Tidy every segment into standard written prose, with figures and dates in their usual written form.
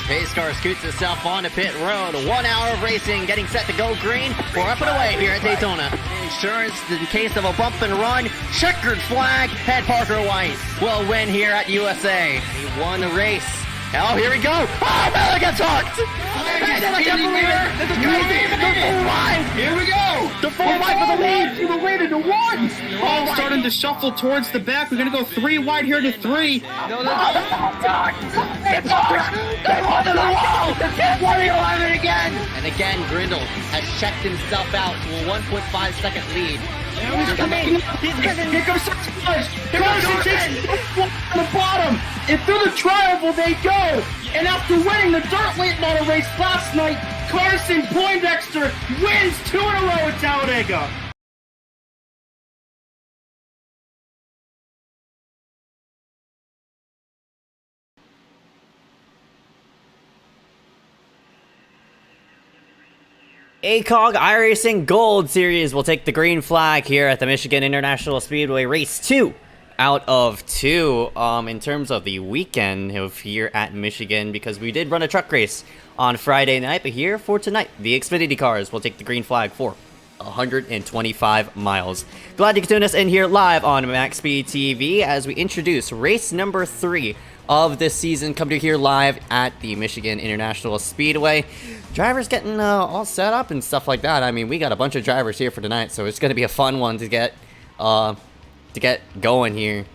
Pace car scoots itself onto pit road. 1 hour of racing, getting set to go green. We're up and away here at Daytona. Insurance in case of a bump and run. Checkered flag. Head Parker White will win here at USA. He won the race. Oh, here we go. Oh, Miller gets hooked. I can't believe it. This is crazy. The 4 wide. Here we go. The 4 wide for the lead. To the lead into 1. All starting to shuffle towards the back. We're going to go 3 wide here to 3. No, it's they won to the wall. It's 111 again. And again, Grindle has checked himself out to a 1.5 second lead. He's coming. Here comes Splash. Here comes on the bottom. And through the triangle they go. And after winning the dirt late model race last night, Carson Poindexter wins 2 in a row at Talladega. ACOG iRacing Gold Series will take the green flag here at the Michigan International Speedway Race 2 out of 2 in terms of the weekend of here at Michigan, because we did run a truck race on Friday night, but here for tonight, the Xfinity cars will take the green flag for 125 miles. Glad you could tune us in here live on Maxspeedtv as we introduce race number 3 of this season, come to here live at the Michigan International Speedway. Drivers getting all set up and stuff like that. I mean, we got a bunch of drivers here for tonight, so it's going to be a fun one to get going here.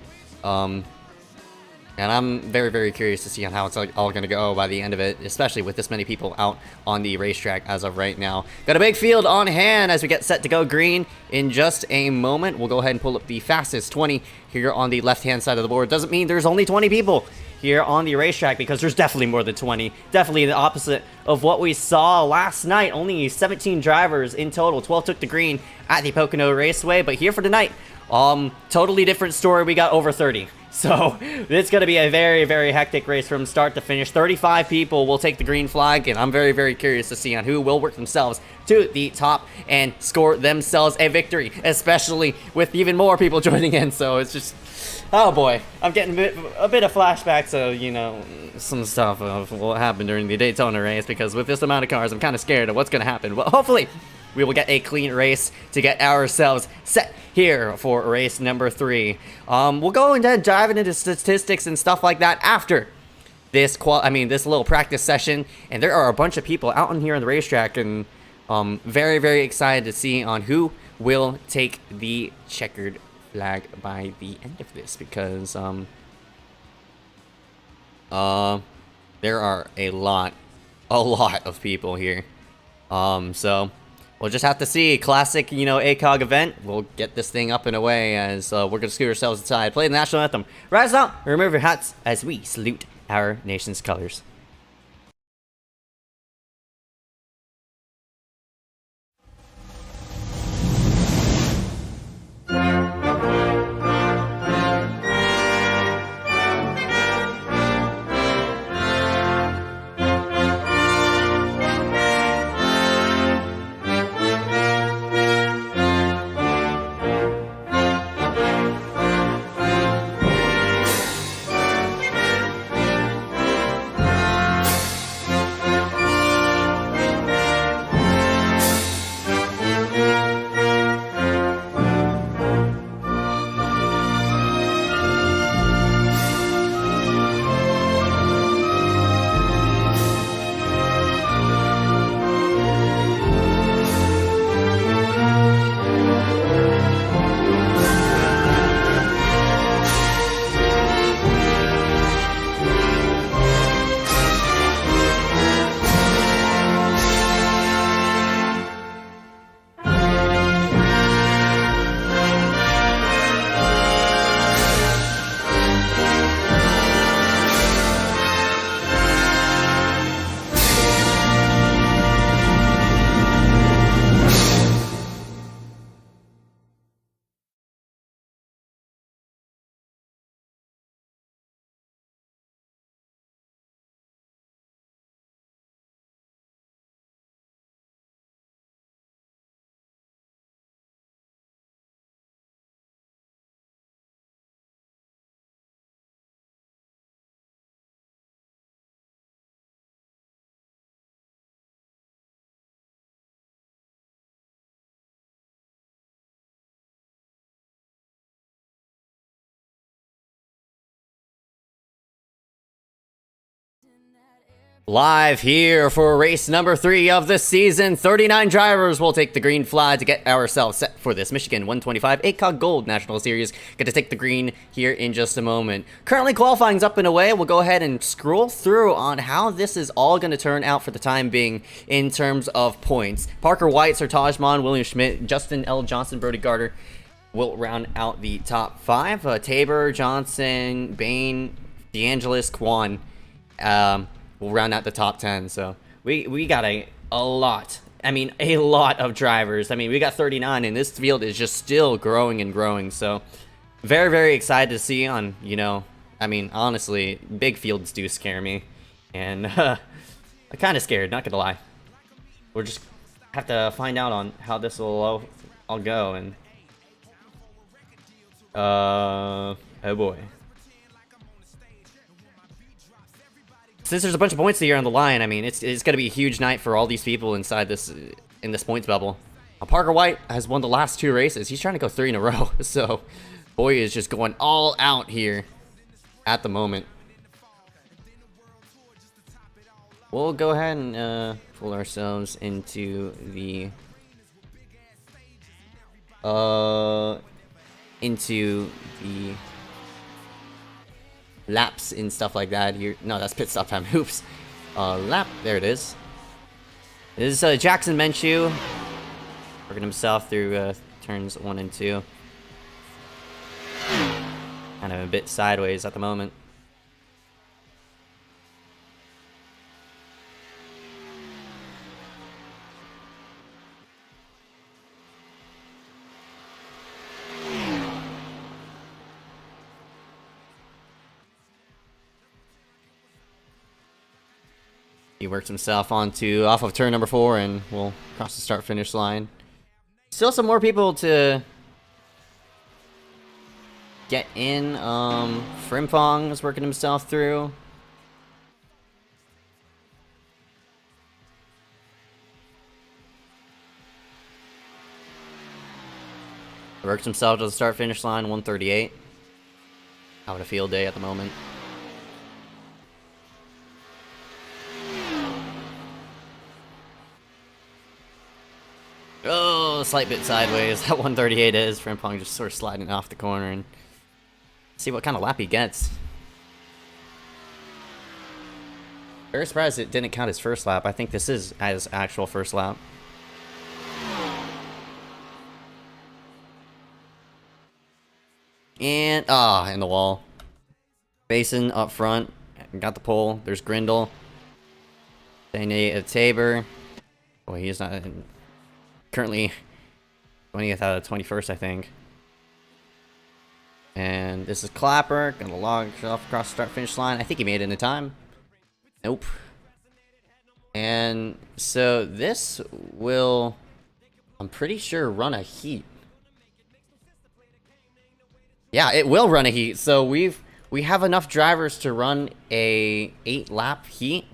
And I'm very, very curious to see on how it's all going to go by the end of it, especially with this many people out on the racetrack as of right now. Got a big field on hand as we get set to go green in just a moment. We'll go ahead and pull up the fastest 20 here on the left-hand side of the board. Doesn't mean there's only 20 people here on the racetrack, because there's definitely more than 20. Definitely the opposite of what we saw last night. Only 17 drivers in total. 12 took the green at the Pocono Raceway, but here for tonight, totally different story. We got over 30. So it's going to be a very, very hectic race from start to finish. 35 people will take the green flag, and I'm very, very curious to see on who will work themselves to the top and score themselves a victory, especially with even more people joining in. So it's just, oh boy, I'm getting a bit of flashbacks of, you know, some stuff of what happened during the Daytona race, because with this amount of cars, I'm kind of scared of what's going to happen. But hopefully, we will get a clean race to get ourselves set here for race number 3. We'll go and dive into statistics and stuff like that after this this little practice session. And there are a bunch of people out on here on the racetrack, and very, very excited to see on who will take the checkered flag by the end of this, because there are a lot of people here. So we'll just have to see. Classic, you know, ACOG event. We'll get this thing up and away as we're going to scoot ourselves inside. Play the national anthem. Rise up, remove your hats as we salute our nation's colors. Live here for race number 3 of the season. 39 drivers will take the green flag to get ourselves set for this Michigan 125 ACOG Gold National Series. Get to take the green here in just a moment. Currently qualifying's up and away. We'll go ahead and scroll through on how this is all going to turn out for the time being in terms of points. Parker White, Sir Tajman, William Schmidt, Justin L. Johnson, Brody Garter will round out the top 5. Tabor, Johnson, Bain, DeAngelis, Kwan. We'll round out the top 10. So we got a lot. I mean, a lot of drivers. I mean, we got 39, and this field is just still growing and growing. So very, very excited to see on, you know, I mean, honestly, big fields do scare me. And I'm kind of scared, not gonna lie. We'll just have to find out on how this will all go. And oh boy. Since there's a bunch of points here on the line, I mean, it's going to be a huge night for all these people inside this in this points bubble. Parker White has won the last 2 races. He's trying to go 3 in a row. So, boy is just going all out here at the moment. We'll go ahead and pull ourselves into the laps and stuff like that here. No, that's pit stop time. Oops. Lap. There it is. This is Jackson Menchu working himself through turns 1 and 2. Kind of a bit sideways at the moment. He works himself off of turn number 4 and will cross the start finish line. Still some more people to get in. Frimpong is working himself through. Works himself to the start finish line, 138. Having a field day at the moment. Oh, a slight bit sideways. That 138 is. Frimpong just sort of sliding off the corner and see what kind of lap he gets. Very surprised it didn't count his first lap. I think this is his actual first lap. And, in the wall. Basin up front. Got the pole. There's Grindle. Then a Tabor. Boy, he's not... Currently 20th out of 21st, I think. And this is Clapper. Gonna log off across the start finish line. I think he made it in time. Nope. And so this will, I'm pretty sure, run a heat. Yeah, it will run a heat. So we have enough drivers to run a 8-lap heat.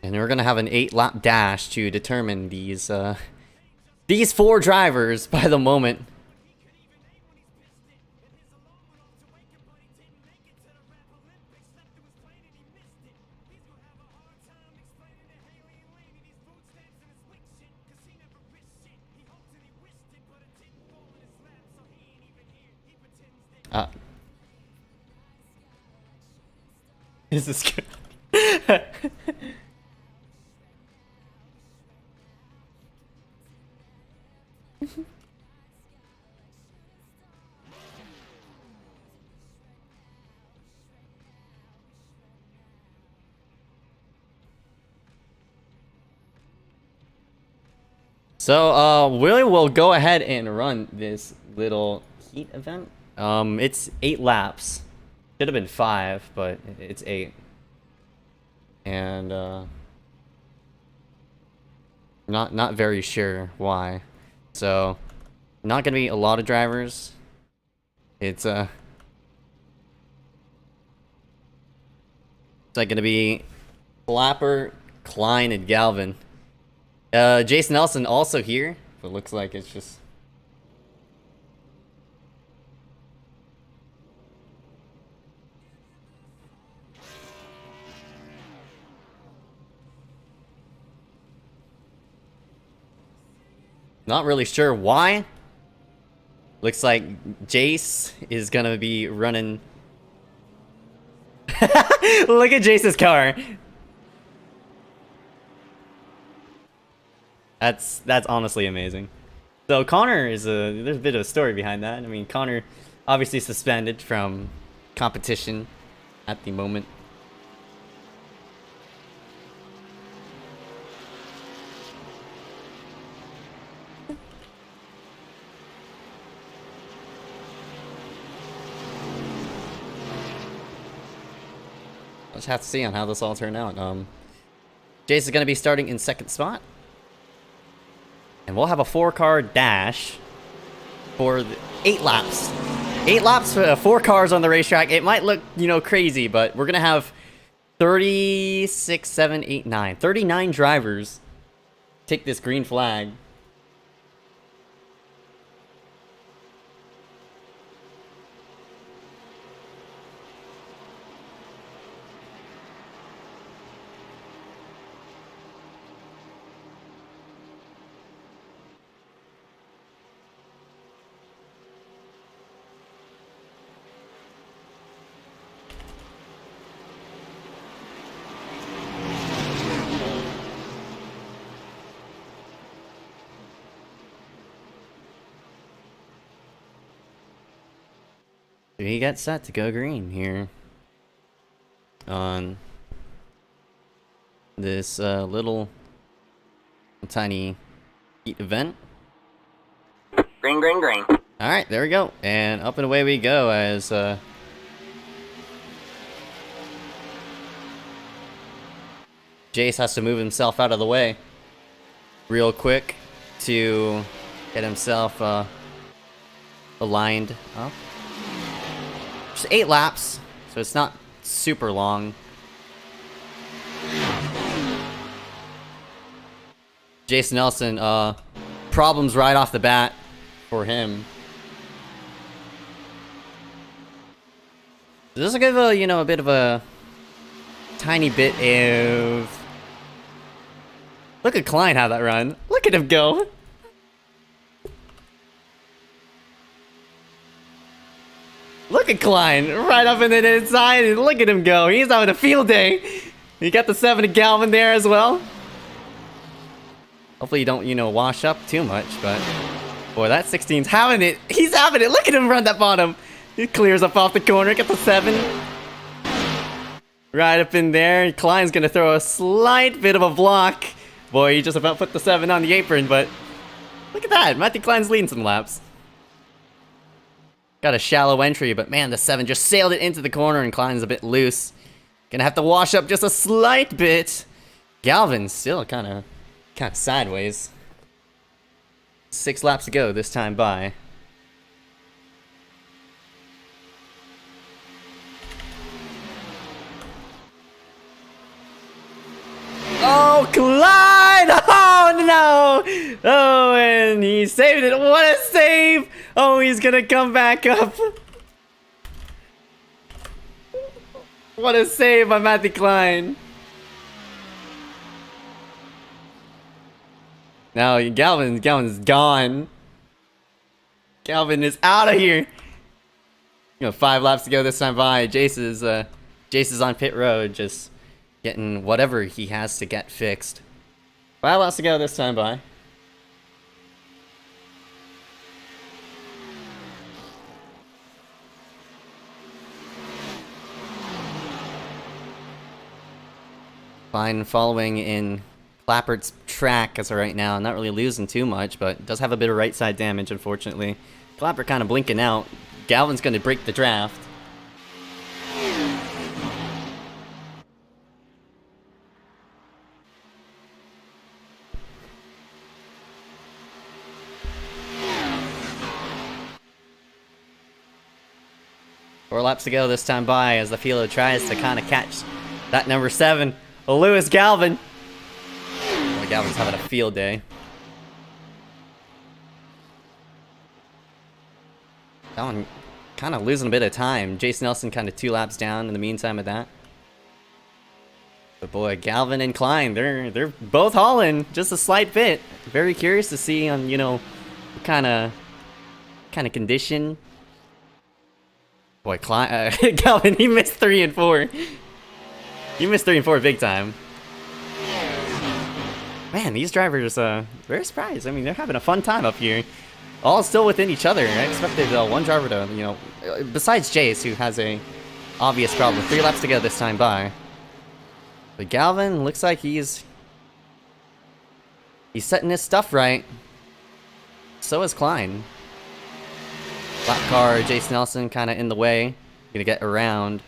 And we're gonna have an 8-lap dash to determine these 4 drivers by the moment. This is good. So, we will go ahead and run this little heat event. It's 8 laps. Should have been 5, but it's 8. And, not very sure why. So, not gonna be a lot of drivers. It's, that going to be Clapper, Klein, and Galvin. Jason Nelson also here. But looks like it's just... Not really sure why. Looks like Jace is gonna be running. Look at Jace's car. That's honestly amazing. So Connor is there's a bit of a story behind that. I mean, Connor obviously suspended from competition at the moment. Let's have to see on how this all turned out. Jace is going to be starting in second spot. And we'll have a 4-car dash for 8 laps. 8 laps for 4 cars on the racetrack. It might look, you know, crazy, but we're going to have 36, 7, 8, 9. 39 drivers take this green flag. We get set to go green here on this little tiny heat event. Green, green, green. All right, there we go, and up and away we go as Jace has to move himself out of the way real quick to get himself aligned up. Just 8 laps, so it's not super long. Jason Nelson, problems right off the bat for him. This will give a, you know, a bit of a tiny bit of... Look at Klein have that run. Look at him go. Look at Klein, right up in the inside, and look at him go. He's having a field day. You got the 7 to Galvin there as well. Hopefully you don't, you know, wash up too much, but... Boy, that 16's having it. He's having it. Look at him run that bottom. He clears up off the corner, get the 7. Right up in there. Klein's gonna throw a slight bit of a block. Boy, he just about put the 7 on the apron, but... Look at that. Matthew Klein's leading some laps. Got a shallow entry, but man, the 7 just sailed it into the corner and Klein's a bit loose. Gonna have to wash up just a slight bit. Galvin's still kind of sideways. 6 laps to go this time by. Oh, Klein! Oh, no! Oh, and he saved it. What a save! Oh, he's gonna come back up. What a save by Matthew Klein. Now, Galvin's gone. Galvin is out of here. You know, 5 laps to go this time by. Jace is on pit road, just getting whatever he has to get fixed. 5 laps to go this time by. Fine, following in Clappert's track as of right now. Not really losing too much, but does have a bit of right side damage, unfortunately. Clappert kind of blinking out. Galvin's going to break the draft. Four laps to go this time by as the field tries to kind of catch That number 7, Lewis Galvin. Boy, Galvin's having a field day. That one kind of losing a bit of time. Jason Nelson kind of 2 laps down in the meantime of that. But boy, Galvin and Klein, they're both hauling just a slight bit. Very curious to see on, you know, what kind of condition. Boy, Klein, Galvin, he missed 3 and 4. You missed 3 and 4 big time. Man, these drivers, very surprised. I mean, they're having a fun time up here. All still within each other. I expected one driver to, you know, besides Jace, who has a obvious problem. 3 laps to go this time by. But Galvin looks like he's setting his stuff right. So is Klein. Lap car, Jace Nelson kind of in the way. Gonna get around.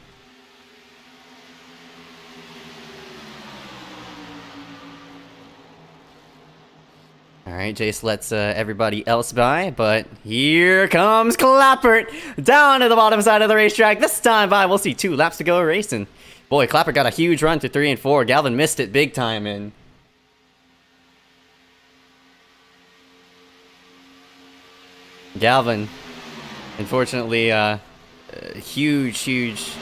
Alright, Jace lets everybody else by, but here comes Clappert down to the bottom side of the racetrack. This time by, we'll see 2 laps to go racing. Boy, Clappert got a huge run to 3 and 4. Galvin missed it big time, and Galvin, unfortunately, huge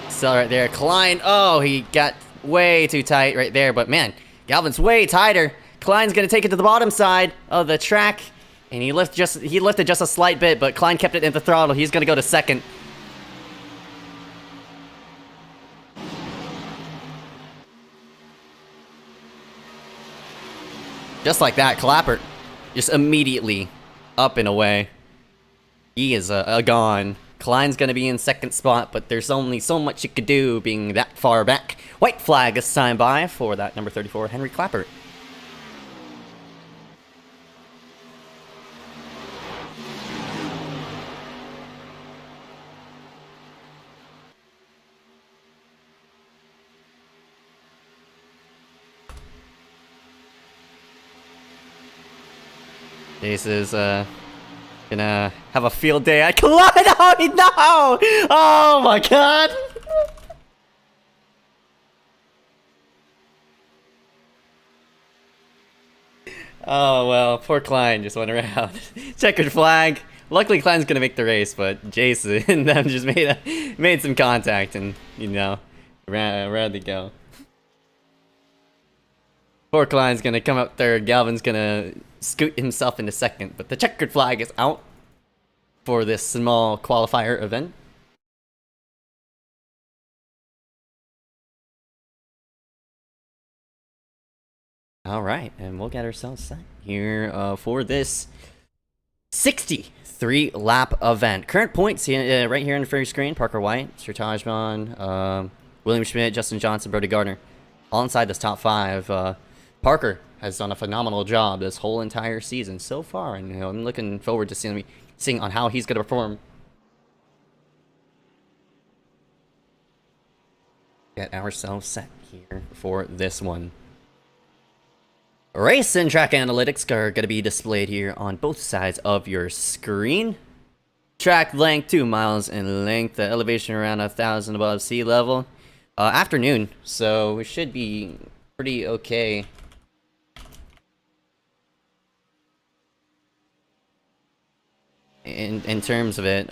sell right there. Klein, oh, he got way too tight right there, but man, Galvin's way tighter. Klein's gonna take it to the bottom side of the track, and he lifted just a slight bit, but Klein kept it in the throttle. He's gonna go to second. Just like that, Clappert just immediately up and away. He is gone. Klein's gonna be in second spot, but there's only so much you could do being that far back. White flag is signed by for that number 34, Henry Clappert. Jace is gonna have a field day at Klein. Oh no! Oh my god! Oh well, poor Klein just went around. Checkered flag. Luckily, Klein's gonna make the race, but Jace and them just made some contact, and you know, ran to go. Poor Klein's gonna come up third. Galvin's gonna scoot himself into second, but the checkered flag is out for this small qualifier event. All right, and we'll get ourselves set here for this 63 lap event. Current points right here on the first screen: Parker White, Sir Tajman, William Schmidt, Justin Johnson, Brody Gardner, all inside this top 5. Parker has done a phenomenal job this whole entire season so far, and you know, I'm looking forward to seeing on how he's going to perform. Get ourselves set here for this one. Race and track analytics are going to be displayed here on both sides of your screen. Track length 2 miles in length, the elevation around 1,000 above sea level. Afternoon, so we should be pretty okay. In terms of it,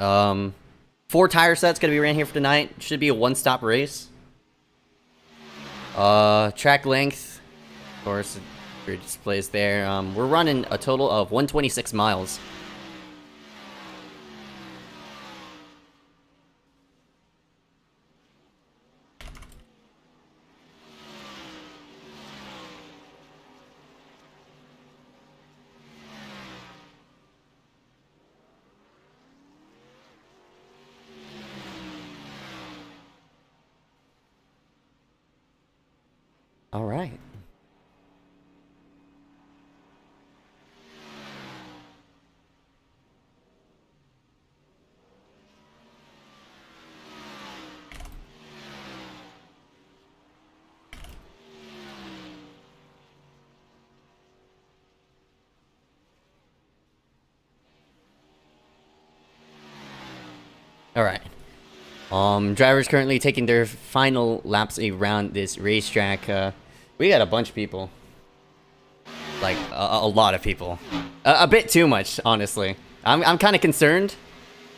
4 tire sets gonna be ran here for tonight. Should be a 1-stop race. Track length, of course, it displays there. We're running a total of 126 miles. All right. All right. Drivers currently taking their final laps around this racetrack. We got a bunch of people. Like, a lot of people. A bit too much, honestly. I'm kind of concerned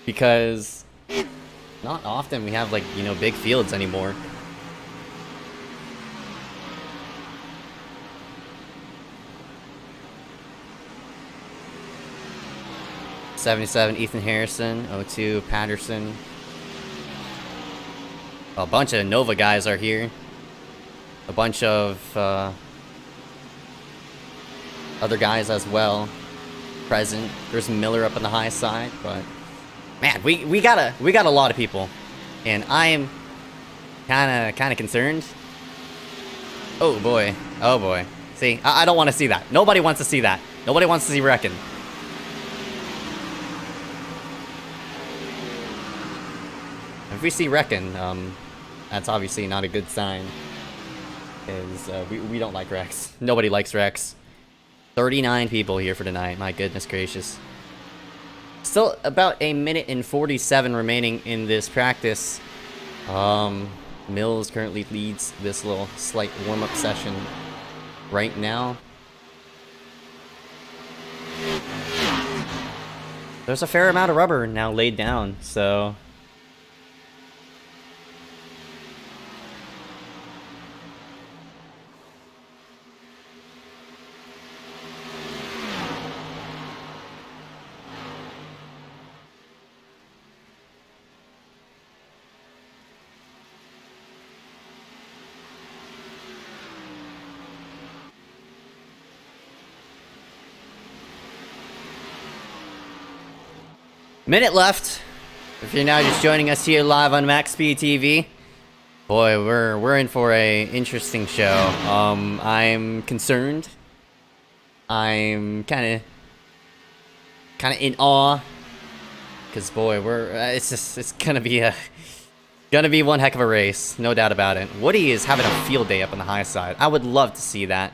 because not often we have, like, you know, big fields anymore. '77 Ethan Harrison, 02 Patterson. A bunch of Nova guys are here. A bunch of other guys as well present. There's Miller up on the high side, but man, we got a lot of people, and I am kind of concerned. Oh boy, oh boy. See, I don't want to see that. Nobody wants to see that. Nobody wants to see wrecking. If we see wrecking, that's obviously not a good sign. Because we don't like wrecks. Nobody likes wrecks. 39 people here for tonight. My goodness gracious. Still about a minute and 47 remaining in this practice. Mills currently leads this little slight warm-up session right now. There's a fair amount of rubber now laid down, so... Minute left. If you're now just joining us here live on Maxspeedtv, boy, we're in for a interesting show. I'm concerned. I'm kind of in awe, cause boy, it's gonna be one heck of a race, no doubt about it. Woody is having a field day up on the high side. I would love to see that.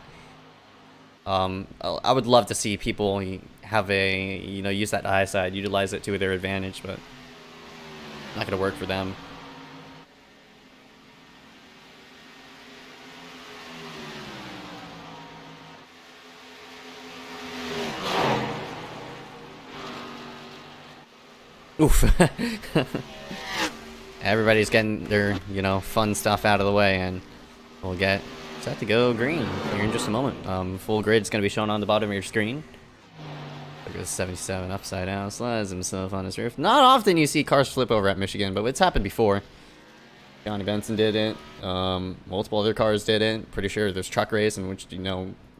I would love to see people have use that high side, utilize it to their advantage, but not gonna work for them. Oof. Everybody's getting their, fun stuff out of the way, and we'll get set to go green here in just a moment. Full grid's gonna be shown on the bottom of your screen. Look at 77 upside down, slides himself on his roof. Not often you see cars flip over at Michigan, but it's happened before. Johnny Benson did it. Multiple other cars did it. Pretty sure there's truck race in which,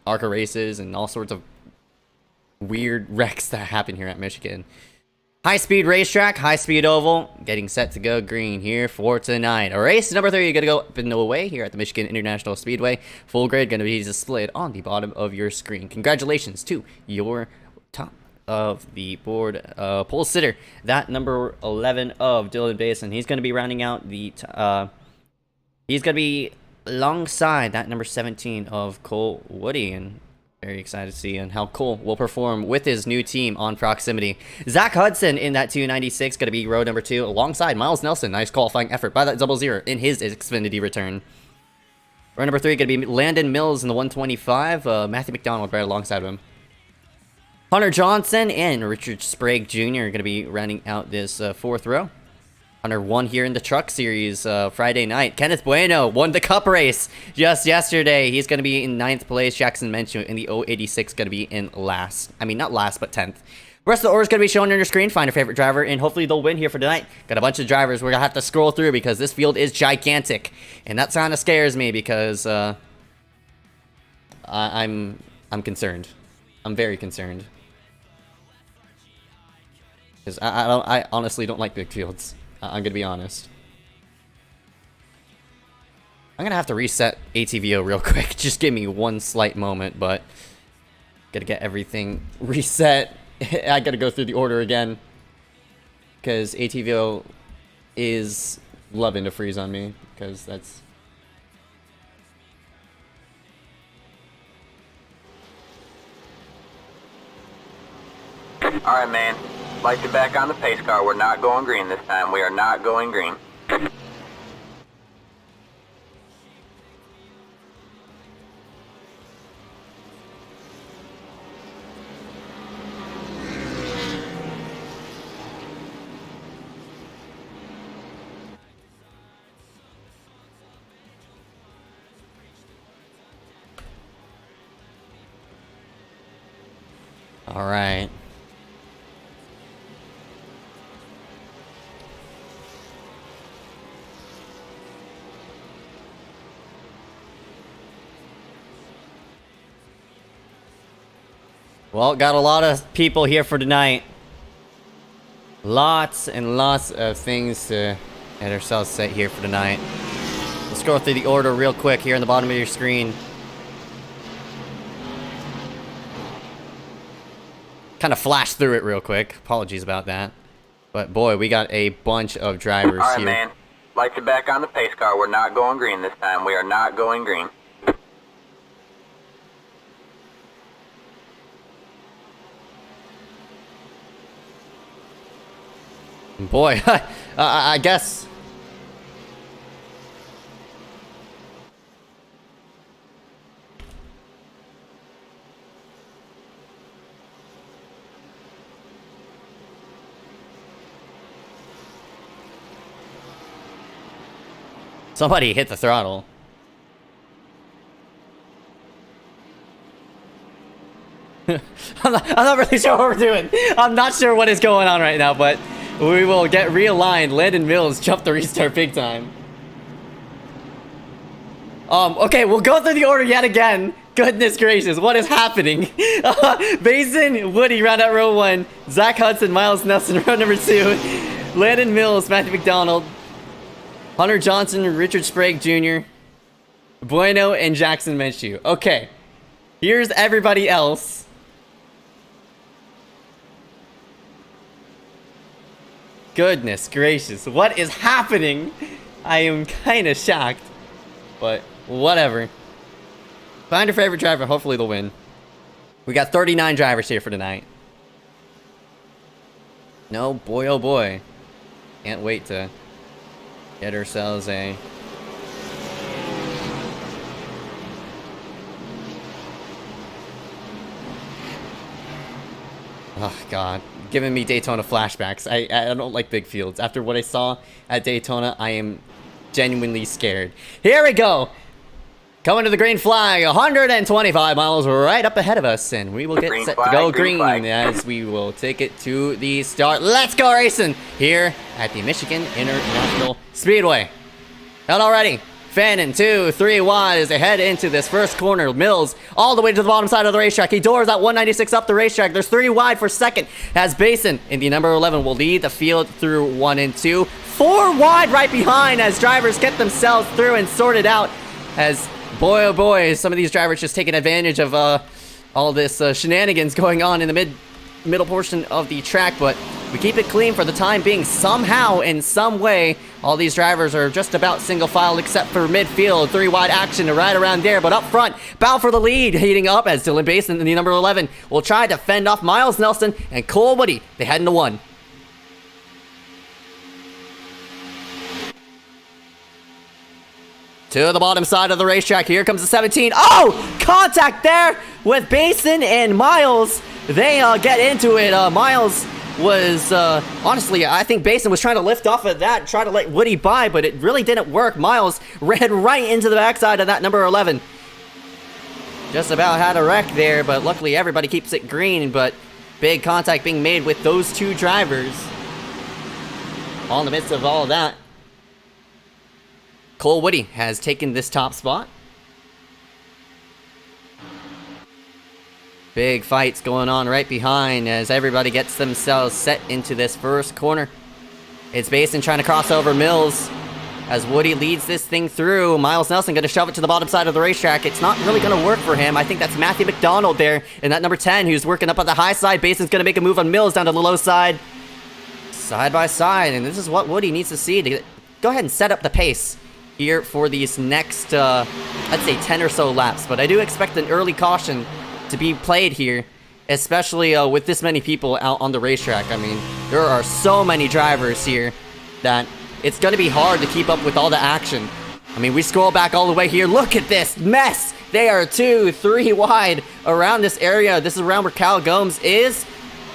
ARCA races and all sorts of weird wrecks that happen here at Michigan. High-speed racetrack, high-speed oval, getting set to go green here for tonight. Race number 3, you're going to go up and away here at the Michigan International Speedway. Full grid going to be displayed on the bottom of your screen. Congratulations to your top of the board pole sitter, that number 11 of Dylan Basin. He's going to be rounding out the he's going to be alongside that number 17 of Cole Woody, and very excited to see how Cole will perform with his new team on proximity. Zach Hudson in that 296 going to be row number 2 alongside Miles Nelson. Nice qualifying effort by that 00 in his Xfinity return. Row number 3 going to be Landon Mills in the 125. Matthew McDonald right alongside him. Hunter Johnson and Richard Sprague Jr. are going to be rounding out this 4th row. Hunter won here in the Truck Series Friday night. Kenneth Bueno won the Cup race just yesterday. He's going to be in 9th place. Jackson Menchu in the 086 going to be in last. I mean, not last, but 10th. The rest of the order is going to be shown on your screen. Find your favorite driver, and hopefully they'll win here for tonight. Got a bunch of drivers we're going to have to scroll through because this field is gigantic. And that kind of scares me because I'm concerned. I'm very concerned. Because I honestly don't like big fields. I'm gonna be honest. I'm gonna have to reset ATVO real quick. Just give me one slight moment, but gotta get everything reset. I gotta go through the order again because ATVO is loving to freeze on me because that's. All right, man. Like you back on the pace car. We're not going green this time. We are not going green. All right. Well, got a lot of people here for tonight. Lots and lots of things to get ourselves set here for tonight. Let's go through the order real quick here on the bottom of your screen. Kind of flashed through it real quick. Apologies about that. But boy, we got a bunch of drivers All right, here. man. Lights are back on the pace car. We're not going green this time. We are not going green. Boy, I guess. Somebody hit the throttle. I'm not really sure what we're doing. I'm not sure what is going on right now, but we will get realigned. Landon Mills jumped the restart big time. Okay, we'll go through the order yet again. Goodness gracious, what is happening? Basin, Woody, round out row 1. Zach Hudson, Miles Nelson, row number 2. Landon Mills, Matthew McDonald. Hunter Johnson, Richard Sprague Jr., Bueno, and Jackson Minshew. Okay, here's everybody else. Goodness gracious, what is happening? I am kind of shocked, but whatever. Find your favorite driver, hopefully they'll win. We got 39 drivers here for tonight. No, boy, oh boy. Can't wait to get ourselves a... Oh, God. Giving me Daytona flashbacks. I don't like big fields. After what I saw at Daytona, I am genuinely scared. Here we go! Coming to the green flag, 125 miles right up ahead of us, and we will get Green set flag, to go green green flag. as we will take it to the start. Let's go racing here at the Michigan International Speedway. Not already. Fannin, 2, 3 wide as they head into this first corner. Mills all the way to the bottom side of the racetrack. He doors at 196 up the racetrack. There's 3 wide for second as Basin in the number 11 will lead the field through 1 and 2. 4 wide right behind as drivers get themselves through and sorted out as... Boy, oh boy, some of these drivers just taking advantage of all this shenanigans going on in the middle portion of the track, but we keep it clean for the time being. Somehow, in some way, all these drivers are just about single file except for midfield. 3 wide action right around there, but up front, battle for the lead, heating up as Dylan Basin in the number 11 will try to fend off Miles Nelson and Cole Woody. They head into 1. To the bottom side of the racetrack, here comes the 17. Oh! Contact there with Basin and Miles. They get into it. Miles was, honestly, I think Basin was trying to lift off of that, try to let Woody by, but it really didn't work. Miles ran right into the backside of that number 11. Just about had a wreck there, but luckily everybody keeps it green, but big contact being made with those 2 drivers. All in the midst of all of that, Cole Woody has taken this top spot. Big fights going on right behind as everybody gets themselves set into this first corner. It's Basin trying to cross over Mills as Woody leads this thing through. Miles Nelson going to shove it to the bottom side of the racetrack. It's not really going to work for him. I think that's Matthew McDonald there in that number 10 who's working up on the high side. Basin's going to make a move on Mills down to the low side. Side by side, and this is what Woody needs to see to go ahead and set up the pace here for these next, I'd say 10 or so laps. But I do expect an early caution to be played here, especially with this many people out on the racetrack. I mean, there are so many drivers here that it's going to be hard to keep up with all the action. I mean, we scroll back all the way here. Look at this mess. They are 2, 3 wide around this area. This is around where Cal Gomes is.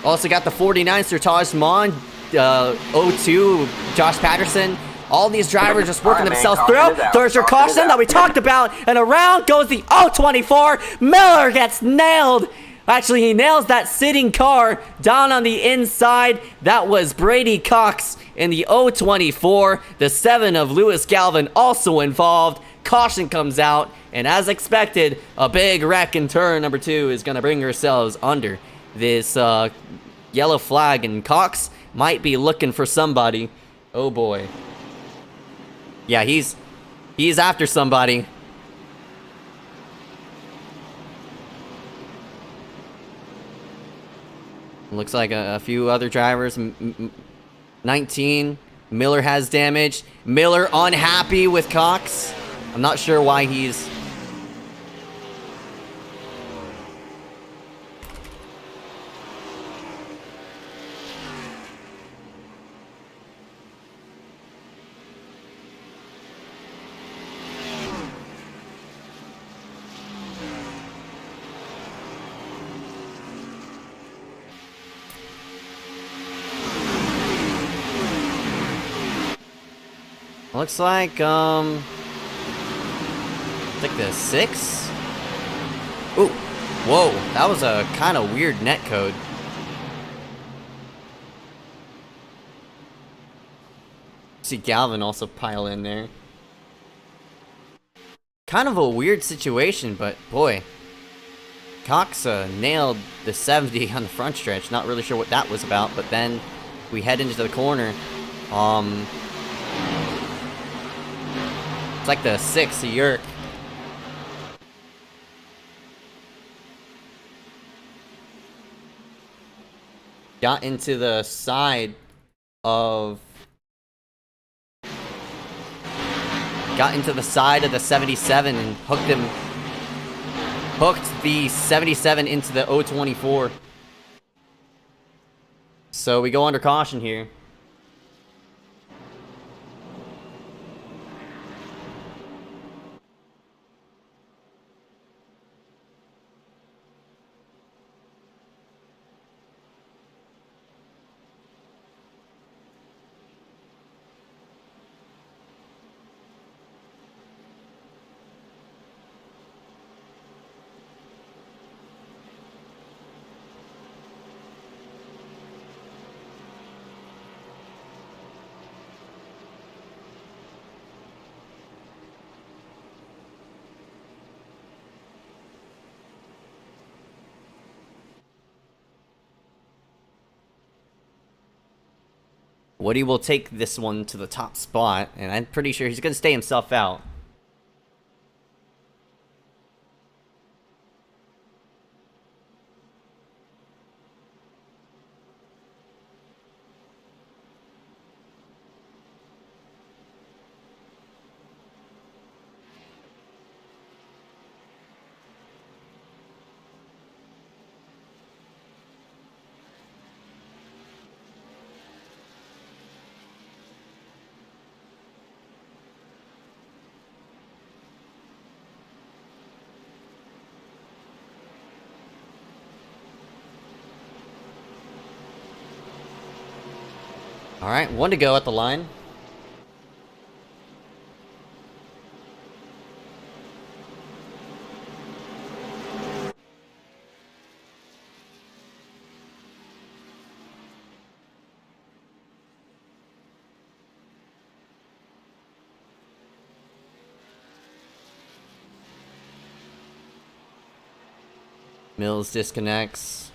Also got the 49 Sertaj Mon, 02 Josh Patterson. All these drivers just working themselves through. There's your caution that we talked about. And around goes the 024. Miller gets nailed. Actually, he nails that sitting car down on the inside. That was Brady Cox in the 024. The 7 of Lewis Galvin also involved. Caution comes out. And as expected, a big wreck in turn number 2 is going to bring ourselves under this yellow flag. And Cox might be looking for somebody. Oh boy. Yeah, he's after somebody. Looks like a few other drivers. 19. Miller has damage. Miller unhappy with Cox. I'm not sure why he's... Looks like, it's like the 6? Ooh, whoa, that was a kind of weird net code. See Galvin also pile in there. Kind of a weird situation, but boy. Cox nailed the 70 on the front stretch. Not really sure what that was about, but then we head into the corner. It's like the 6, the Yerk. Got into the side of... Got into the side of the 77 and hooked the 77 into the 024. So we go under caution here. Woody will take this one to the top spot, and I'm pretty sure he's going to stay himself out. Alright, 1 to go at the line. Mills disconnects.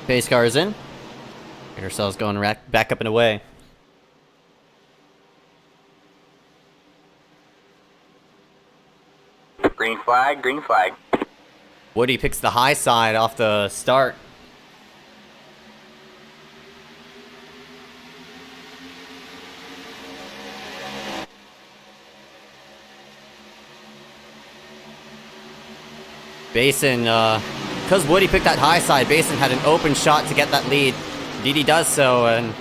Pace car is in. Get ourselves going back up and away. Green flag, green flag. Woody picks the high side off the start. Basin, because Woody picked that high side, Basin had an open shot to get that lead. Didi does so and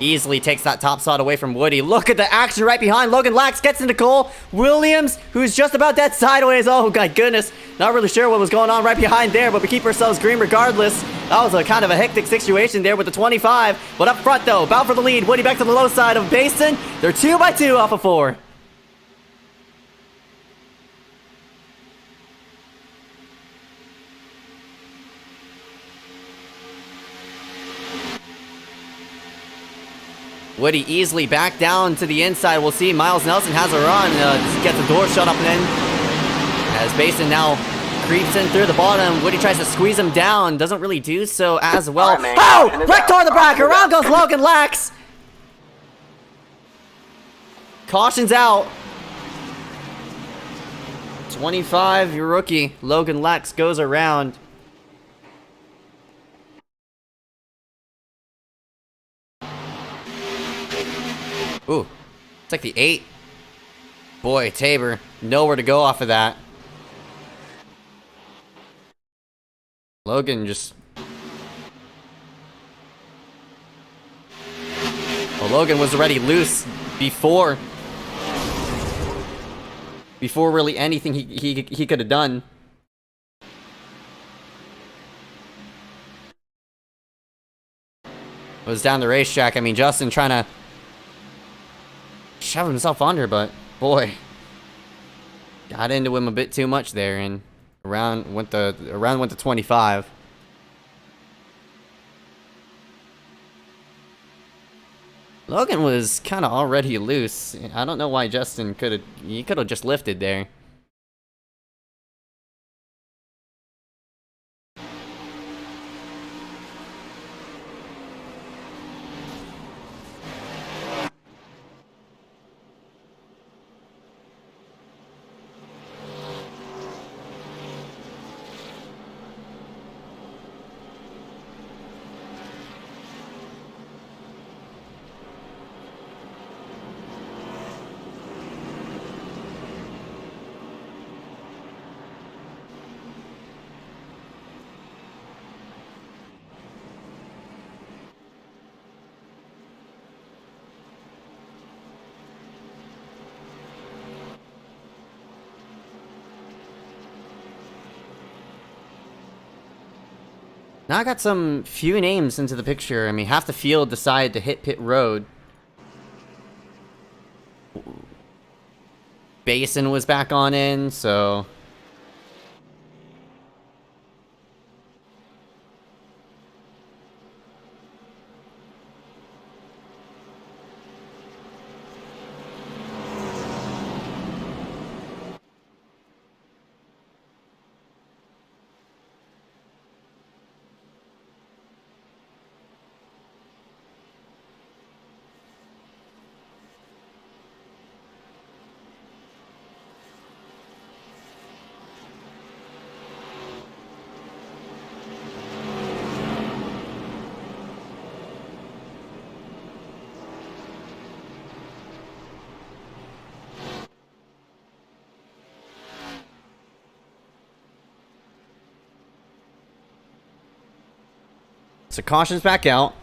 easily takes that top spot away from Woody. Look at the action right behind. Logan Lax gets into Cole Williams, who's just about dead sideways. Oh my goodness. Not really sure what was going on right behind there, but we keep ourselves green regardless. That was a kind of a hectic situation there with the 25. But up front though, bound for the lead. Woody back to the low side of Basin. They're 2 by 2 off of 4. Woody easily back down to the inside. We'll see. Miles Nelson has a run. Gets the door shut up and in. As Basin now creeps in through the bottom. Woody tries to squeeze him down. Doesn't really do so as well. Right, Oh! Right toward the back. Around goes Logan Lax. Caution's out. 25, your rookie. Logan Lax goes around. Ooh, it's like the 8. Boy, Tabor, nowhere to go off of that. Logan just... Well, Logan was already loose before really anything he could have done. Was down the racetrack. I mean, Justin trying to shove himself under, but boy, got into him a bit too much there, and around went the 25. Logan was kind of already loose. I don't know why Justin could have just lifted there. Now I got some few names into the picture. I mean, half the field decided to hit pit road. Basin was back on in, so... So caution's back out.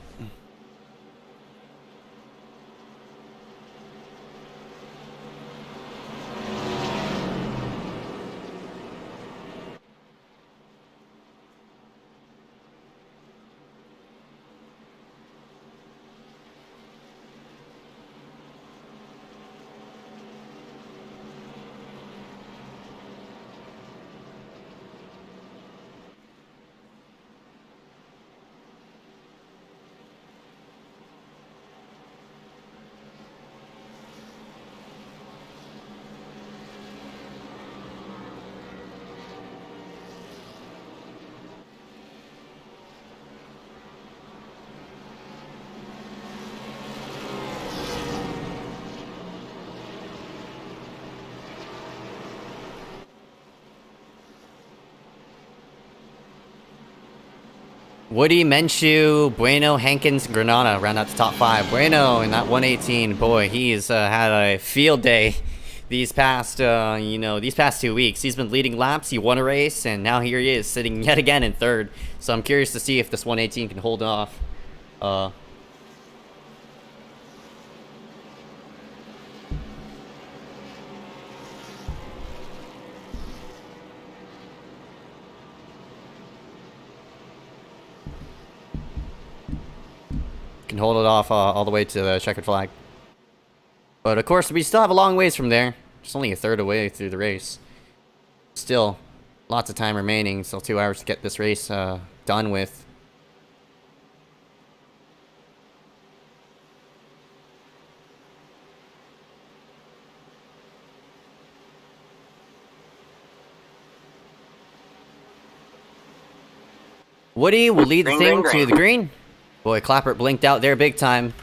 Woody, Menshew, Bueno, Hankins, Granada round out the top 5. Bueno in that 118, boy, he's had a field day these past, these past 2 weeks. He's been leading laps, he won a race, and now here he is sitting yet again in 3rd. So I'm curious to see if this 118 can hold off. Can hold it off all the way to the checkered flag. But of course, we still have a long ways from there. Just only a third away through the race. Still, lots of time remaining. Still 2 hours to get this race done with. Woody will lead the thing to the green. Boy, Clappert blinked out there big time.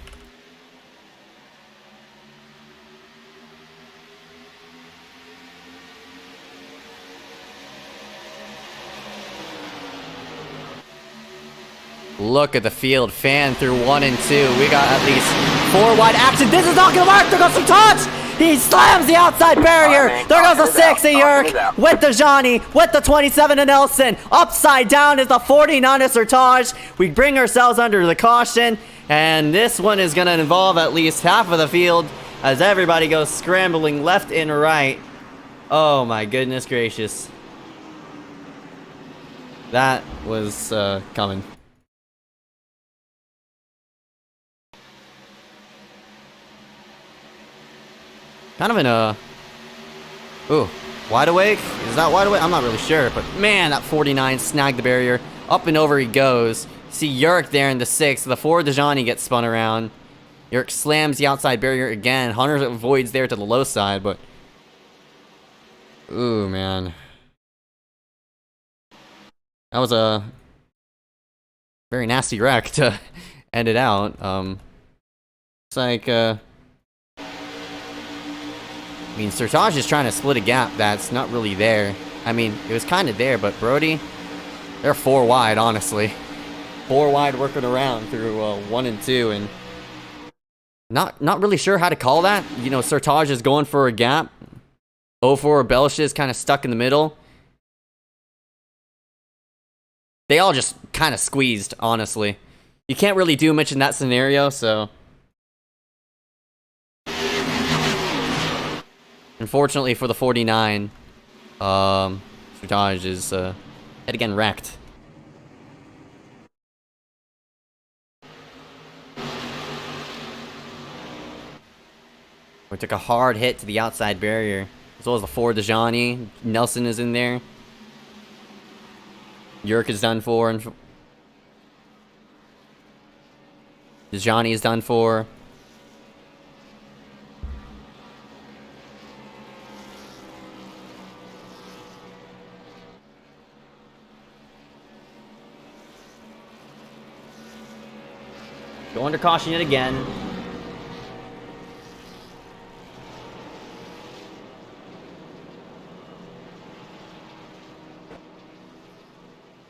Look at the field, fan through 1 and 2. We got at least 4 wide action. This is not gonna work. There goes some touch. He slams the outside barrier. There goes the 6 of Yerk with the Johnny, with the 27 of Nelson. Upside down is the 49 of Sertage. We bring ourselves under the caution, and this one is gonna involve at least half of the field as everybody goes scrambling left and right. Oh my goodness gracious. That was coming. Kind of in a... Ooh, wide awake? Is that wide awake? I'm not really sure, but man, that 49 snagged the barrier. Up and over he goes. See Yerk there in the 6. The 4 Dejani gets spun around. Yerk slams the outside barrier again. Hunter avoids there to the low side, but... Ooh, man. That was a... very nasty wreck to end it out. It's like, I mean, Sertage is trying to split a gap that's not really there. I mean, it was kind of there, but Brody, they're 4 wide, honestly. 4 wide working around through 1 and 2, and not really sure how to call that. You know, Sertage is going for a gap. 04 Belch is kind of stuck in the middle. They all just kind of squeezed, honestly. You can't really do much in that scenario, so... Unfortunately for the 49, Sertage is yet again wrecked. We took a hard hit to the outside barrier, as well as the 4 Dejani. Nelson is in there. Yerk is done for, and Dejani is done for. Go under caution yet again.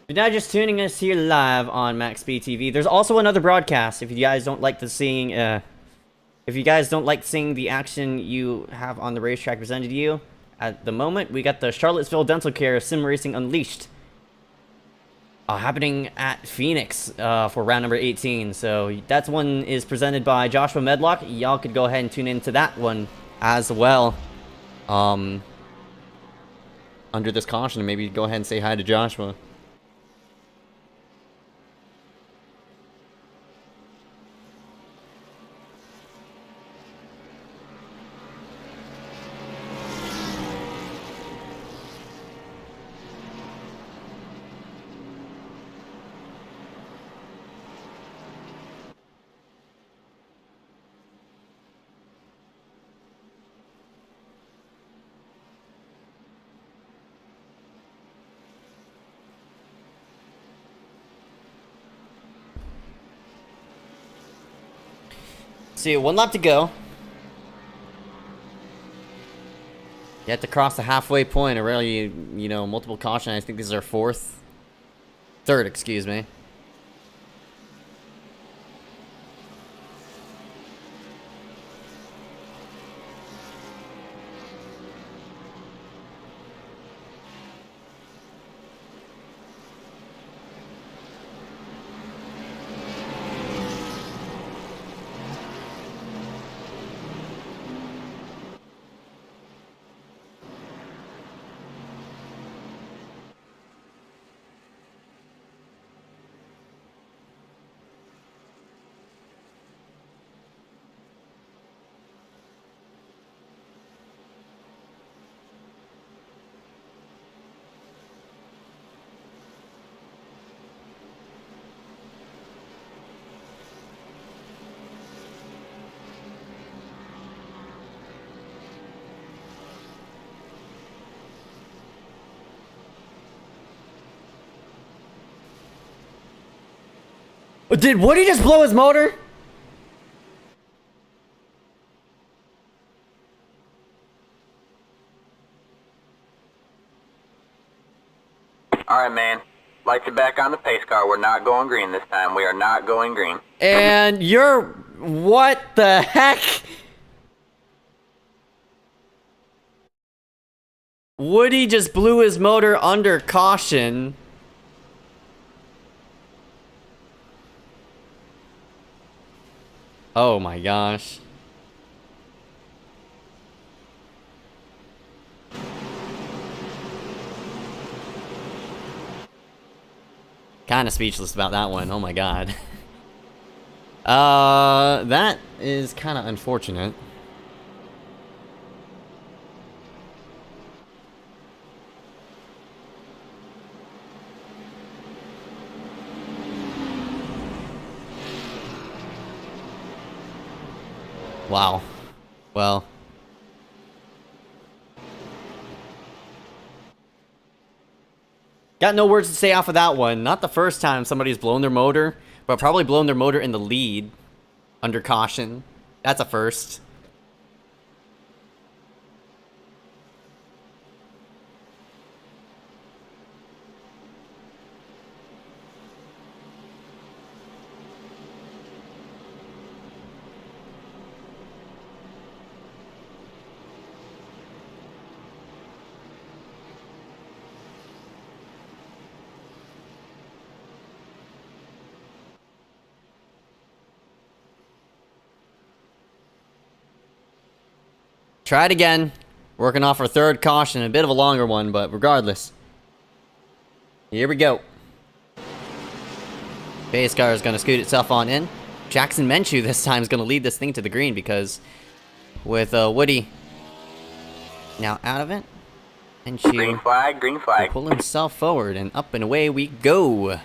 If you're now just tuning us here live on Maxspeedtv, there's also another broadcast. If you guys don't like seeing the action you have on the racetrack presented to you, at the moment we got the Charlottesville Dental Care Sim Racing Unleashed. Happening at Phoenix for round number 18. So that one is presented by Joshua Medlock. Y'all could go ahead and tune into that one as well. Under this caution, and maybe go ahead and say hi to Joshua. See, 1 lap to go. You have to cross the halfway point, or really, multiple caution. I think this is our third, excuse me. Did Woody just blow his motor? Alright, man. Lights are back on the pace car. We're not going green this time. We are not going green. And you're... What the heck? Woody just blew his motor under caution. Oh my gosh. Kind of speechless about that one. Oh my god. That is kind of unfortunate. Wow. Well. Got no words to say off of that one. Not the first time somebody's blown their motor, but probably blown their motor in the lead under caution. That's a first. Try it again. Working off our third caution, a bit of a longer one, but regardless. Here we go. Base car is going to scoot itself on in. Jackson Menchu this time is going to lead this thing to the green because with Woody now out of it, Menchu Green flag, green flag. will pull himself forward and up and away we go.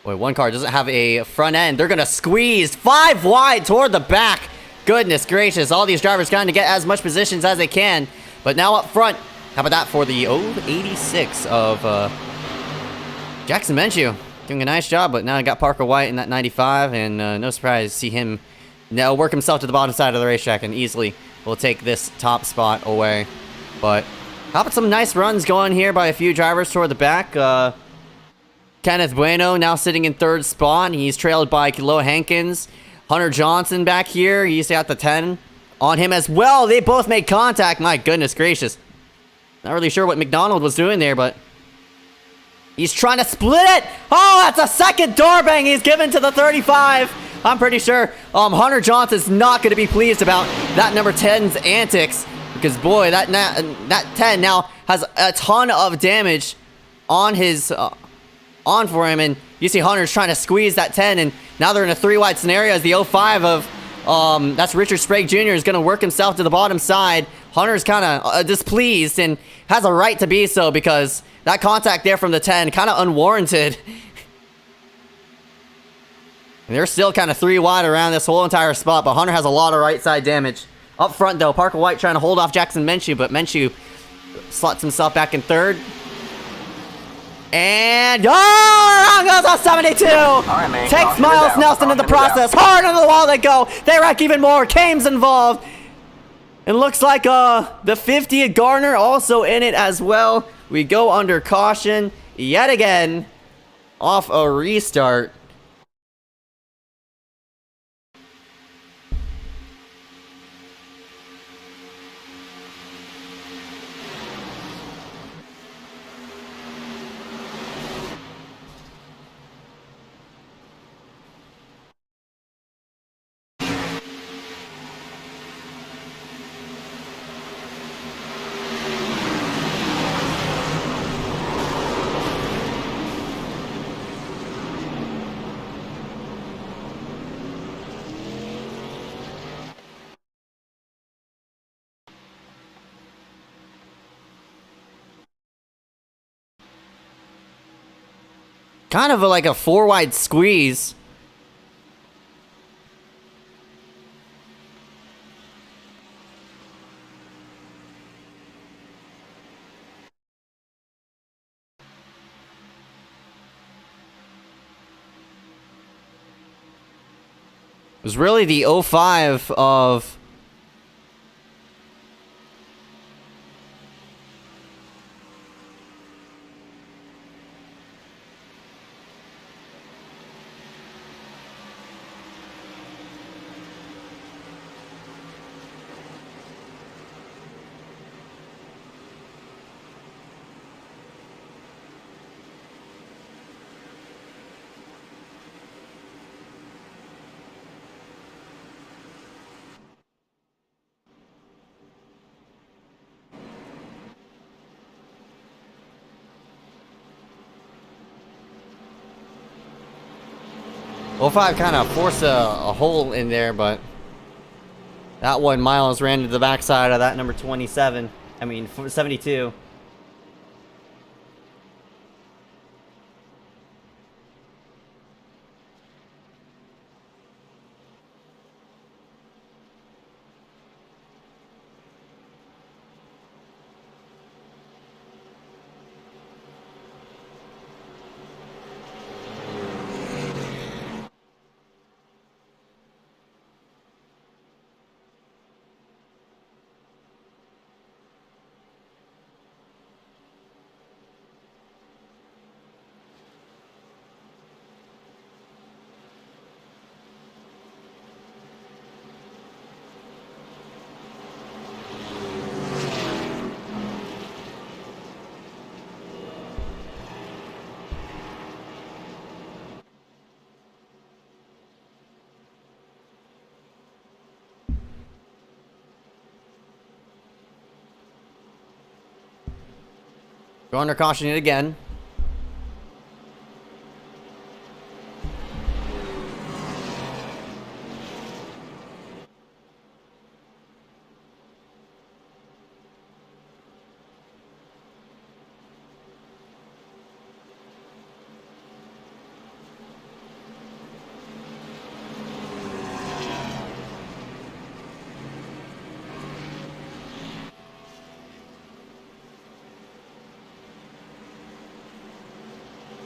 Boy, one car doesn't have a front end. They're going to squeeze 5 wide toward the back. Goodness gracious, all these drivers trying to get as much positions as they can. But now up front, how about that for the old 86 of Jackson Menchu. Doing a nice job, but now I got Parker White in that 95, and no surprise to see him now work himself to the bottom side of the racetrack and easily will take this top spot away. But how about some nice runs going here by a few drivers toward the back. Kenneth Bueno now sitting in 3rd spot. He's trailed by Kilo Hankins. Hunter Johnson back here. He's got the 10 on him as well. They both made contact. My goodness gracious. Not really sure what McDonald was doing there, but he's trying to split it. Oh, that's a second door bang he's given to the 35. I'm pretty sure Hunter Johnson's not going to be pleased about that number 10's antics because, boy, that 10 now has a ton of damage on his on for him, and you see Hunter's trying to squeeze that 10, and now they're in a 3-wide scenario as the 05 of that's Richard Sprague Jr. is going to work himself to the bottom side. Hunter's kind of displeased and has a right to be so because that contact there from the 10 kind of unwarranted. And they're still kind of 3 wide around this whole entire spot, but Hunter has a lot of right side damage. Up front though, Parker White trying to hold off Jackson Menchu, but Menchu slots himself back in 3rd. And around goes a 72. Right, man. Takes Miles Nelson in the process. Hard on the wall they go. They wreck even more. Kame's involved. It looks like the 50 at Garner also in it as well. We go under caution yet again off a restart. Kind of like a 4-wide squeeze. was really the 05 of... '05 kind of forced a hole in there, but that one Miles ran to the backside of that number 27. I mean, 72. Go under caution it again.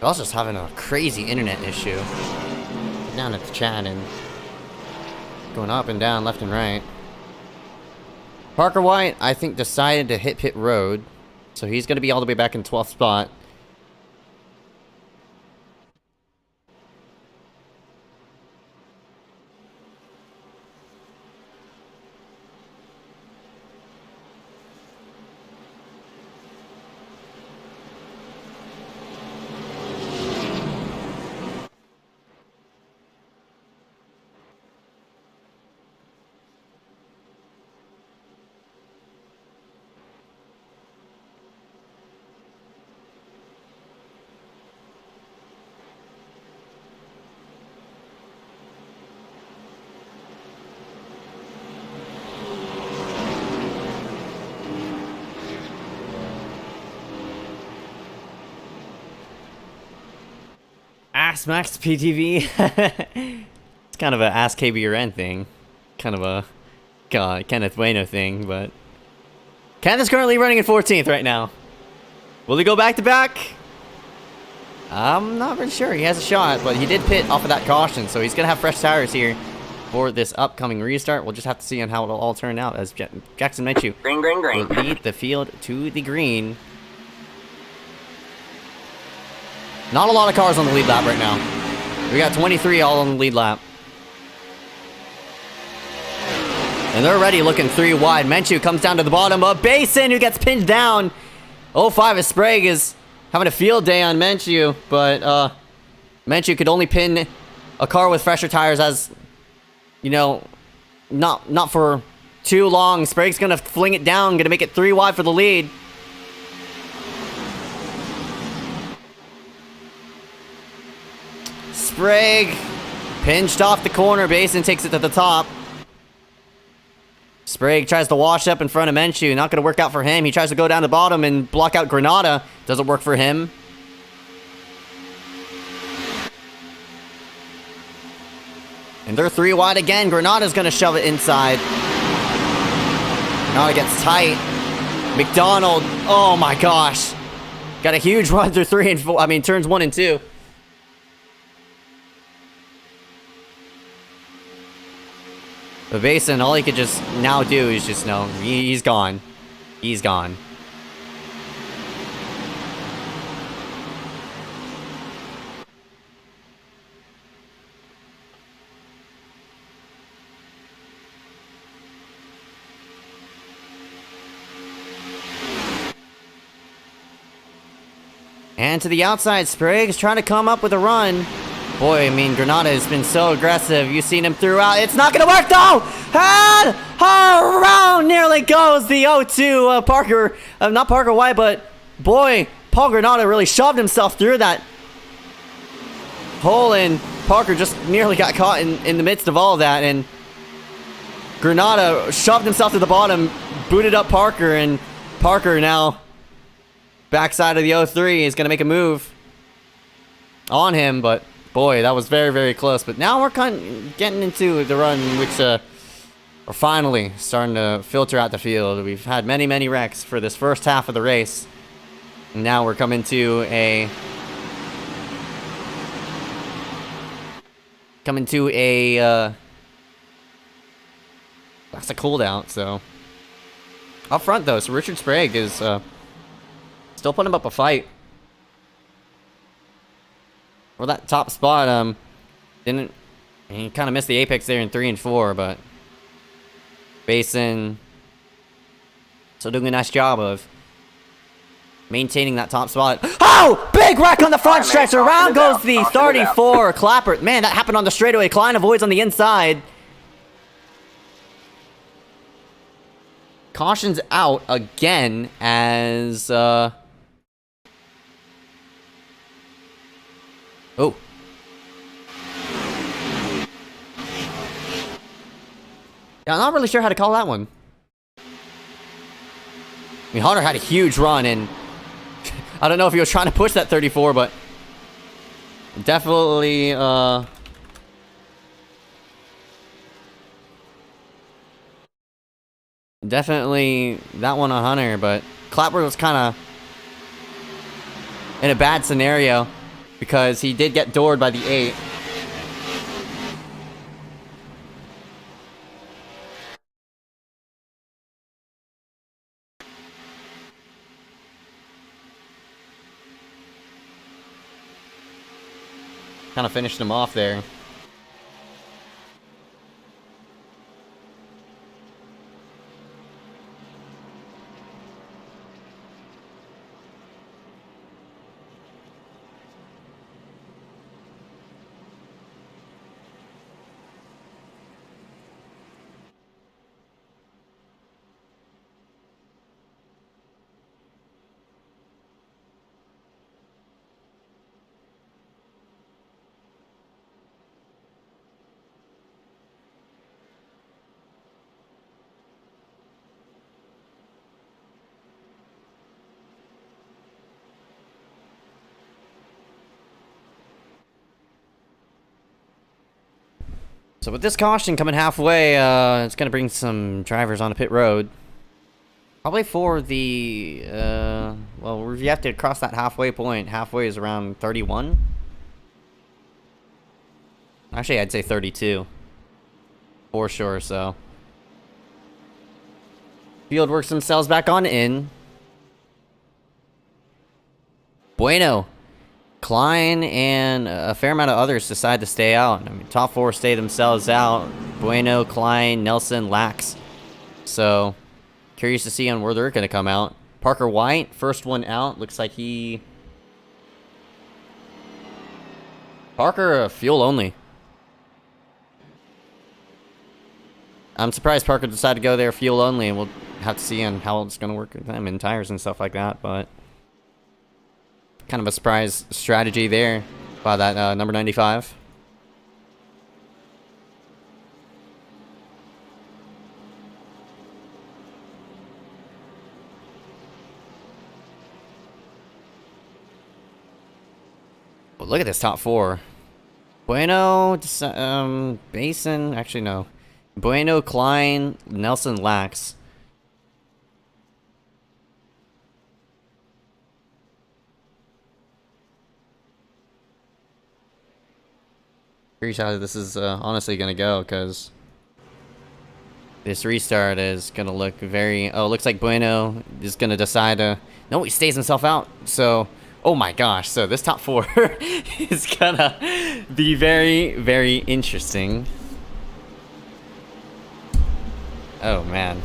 I was just having a crazy internet issue. Down at the chat and going up and down, left and right. Parker White, I think, decided to hit pit road. So he's going to be all the way back in 12th spot. Ask Maxspeedtv. It's kind of a Ask KBRN thing. Kind of a Kenneth Bueno thing, but Kenneth is currently running in 14th right now. Will he go back to back? I'm not really sure. He has a shot, but he did pit off of that caution, so he's gonna have fresh tires here for this upcoming restart. We'll just have to see on how it'll all turn out as Jackson Menchu will lead the field to the green. Not a lot of cars on the lead lap right now. We got 23 all on the lead lap. And they're already looking 3 wide. Menchu comes down to the bottom of Basin, who gets pinned down. 05 of Sprague is having a field day on Menchu, but Menchu could only pin a car with fresher tires as, you know, not for too long. Sprague's gonna fling it down, gonna make it 3 wide for the lead. Sprague pinched off the corner. Basin takes it to the top. Sprague tries to wash up in front of Menchu. Not going to work out for him. He tries to go down the bottom and block out Granada. Doesn't work for him. And they're 3 wide again. Granada's going to shove it inside. Granada gets tight. McDonald. Oh my gosh. Got a huge run through 3 and 4. I mean, turns 1 and 2. But Basin, all he could just now do is just know he's gone. He's gone. And to the outside, Spriggs trying to come up with a run. Boy, I mean, Granada has been so aggressive. You've seen him throughout. It's not going to work, though! And around nearly goes the 0-2 Parker. Not Parker White, but boy, Paul Granada really shoved himself through that hole, and Parker just nearly got caught in the midst of all of that. And Granada shoved himself to the bottom, booted up Parker, and Parker now backside of the 0-3 is going to make a move on him, but boy, that was very, very close. But now we're kind of getting into the run, which we're finally starting to filter out the field. We've had many, many wrecks for this first half of the race. And now we're coming to a... that's a cooldown, so... Up front, though, so Richard Sprague is still putting up a fight. Well, that top spot, didn't... He kind of missed the apex there in 3 and 4, but... Basin... still doing a nice job of maintaining that top spot. Oh! Big wreck on the front stretch! Around goes the 34 Clapper. Man, that happened on the straightaway. Klein avoids on the inside. Caution's out again as... Oh. Yeah, I'm not really sure how to call that one. I mean, Hunter had a huge run, and I don't know if he was trying to push that 34, but definitely, definitely that one on Hunter, but Clapper was kind of in a bad scenario because he did get doored by the 8. Kind of finished him off there. So with this caution coming halfway, it's going to bring some drivers onto pit road. Probably for the, well, you have to cross that halfway point. Halfway is around 31. Actually, I'd say 32. For sure, so. Field works themselves back on in. Bueno. Klein and a fair amount of others decide to stay out. I mean, top 4 stay themselves out. Bueno, Klein, Nelson, Lax. So, curious to see on where they're going to come out. Parker White, first one out. Looks like he... Parker, fuel only. I'm surprised Parker decided to go there fuel only, and we'll have to see on how it's going to work with them in tires and stuff like that, but... Kind of a surprise strategy there by that number 95. But look at this top 4. Bueno, Basin, actually no. Bueno, Klein, Nelson, Lax. Curious how this is honestly going to go, because This restart is gonna look very... Oh, looks like Bueno is gonna decide to... No, he stays himself out. So, oh my gosh. So this top 4 is gonna be very, very interesting. Oh, man.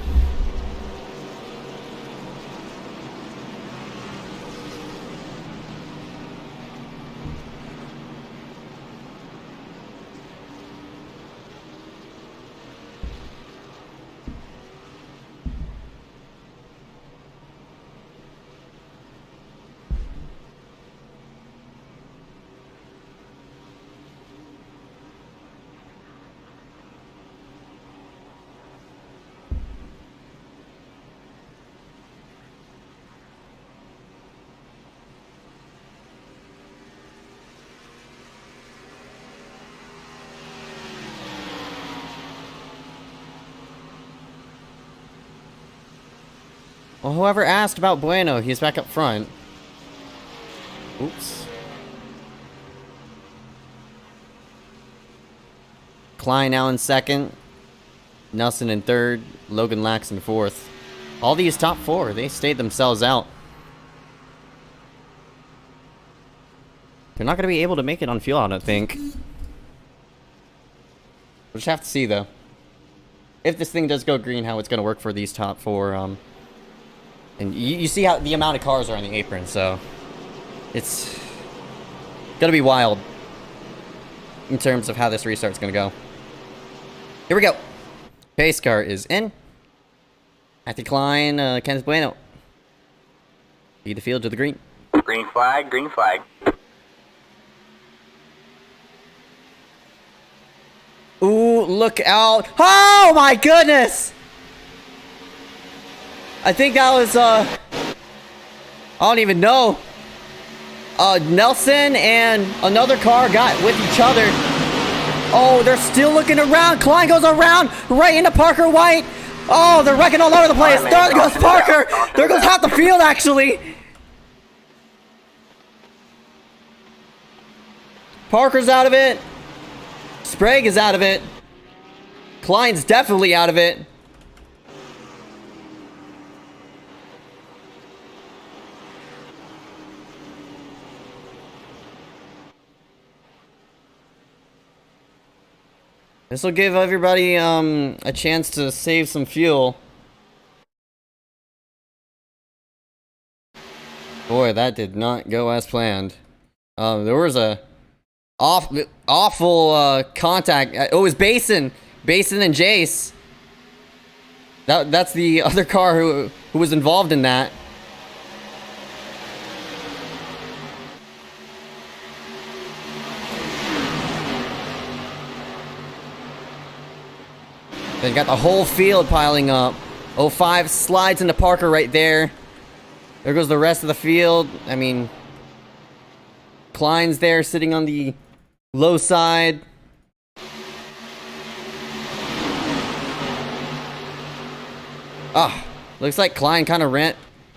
Well, whoever asked about Bueno, he's back up front. Oops. Klein now in second. Nelson in third. Logan Lax in fourth. All these top 4, they stayed themselves out. They're not going to be able to make it on fuel, I don't think. We'll just have to see, though. If this thing does go green, how it's going to work for these top 4, and you see how the amount of cars are on the apron, so it's gonna be wild in terms of how this restart's gonna go. Here we go. Pace car is in. Matthew Klein, Kenneth Bueno. Lead the field to the green. Green flag, green flag. Ooh, look out. Oh my goodness! I think that was, I don't even know. Nelson and another car got with each other. Oh, they're still looking around. Klein goes around right into Parker White. Oh, they're wrecking all over the place. There goes Parker. There goes half the field, actually. Parker's out of it. Sprague is out of it. Klein's definitely out of it. This will give everybody a chance to save some fuel. Boy, that did not go as planned. There was a awful contact. It was Basin and Jace. That's the other car who was involved in that. They got the whole field piling up. 05 slides into Parker right there. There goes the rest of the field. I mean, Klein's there sitting on the low side. Ah, looks like Klein kind of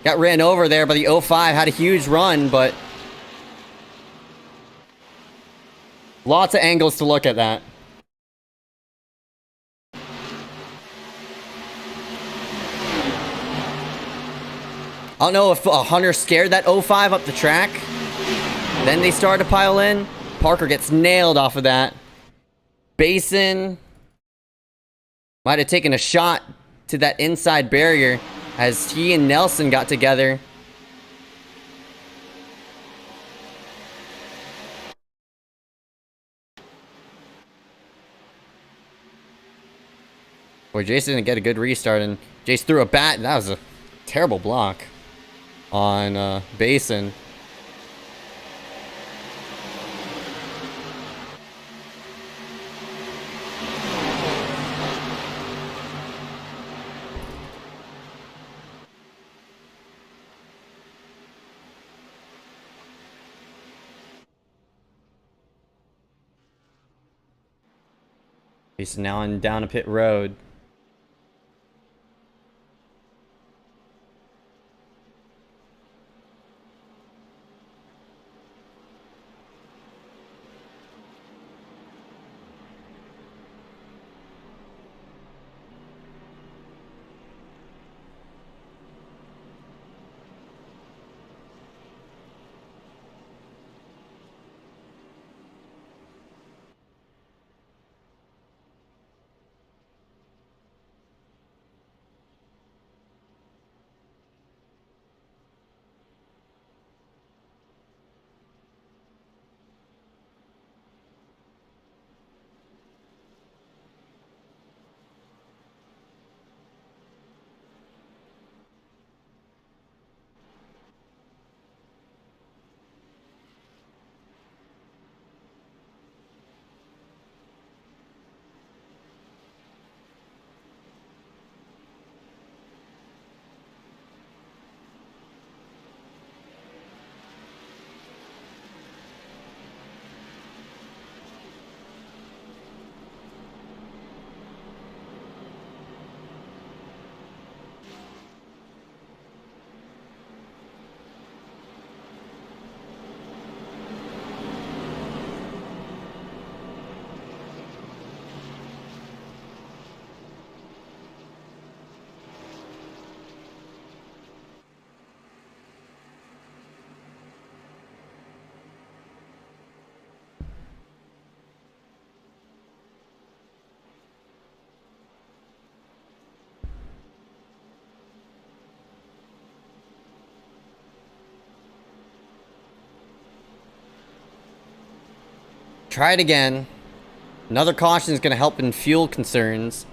got ran over there, but the 05 had a huge run, but lots of angles to look at that. I don't know if Hunter scared that 05 up the track. Then they started to pile in. Parker gets nailed off of that. Basin might have taken a shot to that inside barrier as he and Nelson got together. Boy, Jason didn't get a good restart, and Jace threw a bat, and that was a terrible block on Basin. Basin now on down a pit road. Try it again. Another caution is going to help in fuel concerns.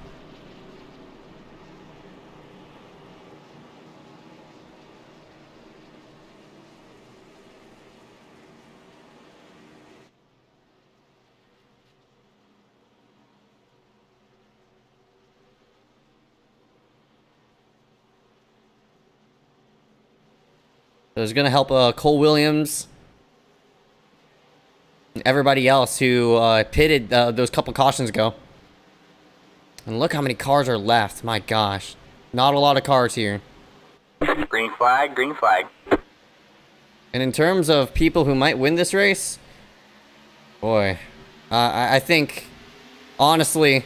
So it's going to help Cole Williams and everybody else who pitted those couple cautions ago. And look how many cars are left. My gosh. Not a lot of cars here. Green flag, green flag. And in terms of people who might win this race, boy, I think, honestly,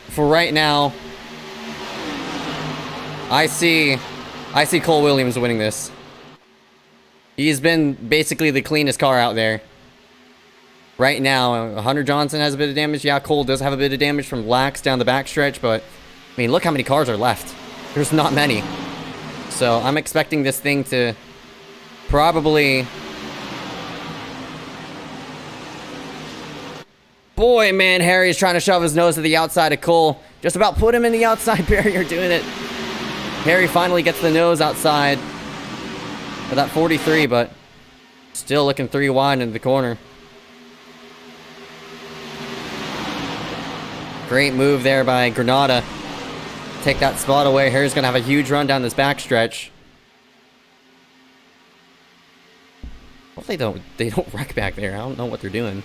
for right now, I see Cole Williams winning this. He's been basically the cleanest car out there. Right now, Hunter Johnson has a bit of damage. Yeah, Cole does have a bit of damage from lax down the backstretch, but, I mean, look how many cars are left. There's not many. So, I'm expecting this thing to probably... Boy, man, Harry is trying to shove his nose to the outside of Cole. Just about put him in the outside barrier doing it. Harry finally gets the nose outside of that 43, but still looking 3 wide into the corner. Great move there by Granada. Take that spot away. Harry's going to have a huge run down this backstretch. Hopefully they don't wreck back there. I don't know what they're doing.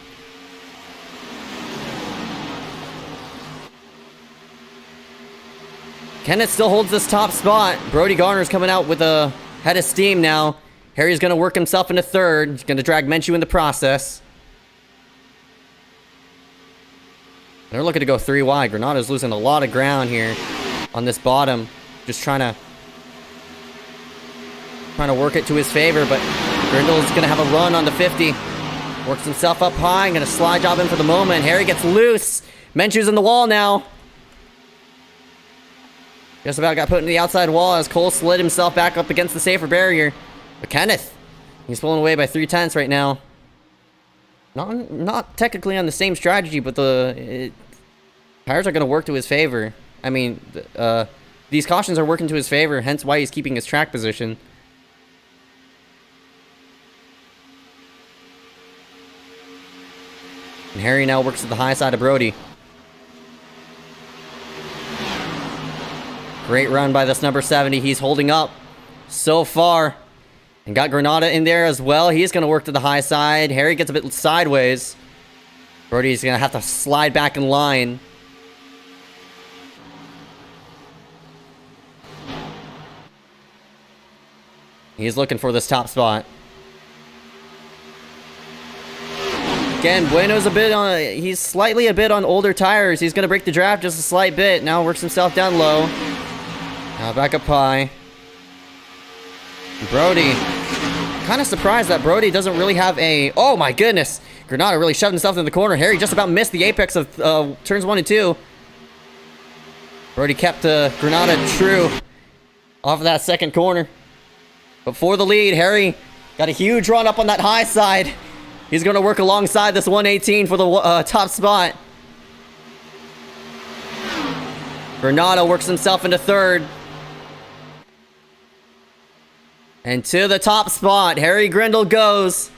Kenneth still holds this top spot. Brody Garner's coming out with a head of steam now. Harry's going to work himself into third. He's going to drag Menchu in the process. They're looking to go 3 wide. Granada's losing a lot of ground here on this bottom. Just trying to work it to his favor, but Grindle's going to have a run on the 50. Works himself up high. Going to slide job in for the moment. Harry gets loose. Menchu's in the wall now. Just about got put in the outside wall as Cole slid himself back up against the safer barrier. But Kenneth, he's pulling away by 3/10 right now. Not technically on the same strategy, but tires are going to work to his favor. I mean, these cautions are working to his favor, hence why he's keeping his track position. And Harry now works to the high side of Brody. Great run by this number 70. He's holding up so far. And got Granada in there as well. He's going to work to the high side. Harry gets a bit sideways. Brody's going to have to slide back in line. He's looking for this top spot. Again, Bueno's he's slightly a bit on older tires. He's going to break the draft just a slight bit. Now works himself down low. Now back up high. Brody. Kind of surprised that Brody doesn't really have a... Oh my goodness. Granada really shoved himself in the corner. Harry just about missed the apex of turns 1 and 2. Brody kept Granada true off of that second corner. But for the lead, Harry got a huge run up on that high side. He's going to work alongside this 118 for the top spot. Granada works himself into third. And to the top spot, Harry Grindle goes.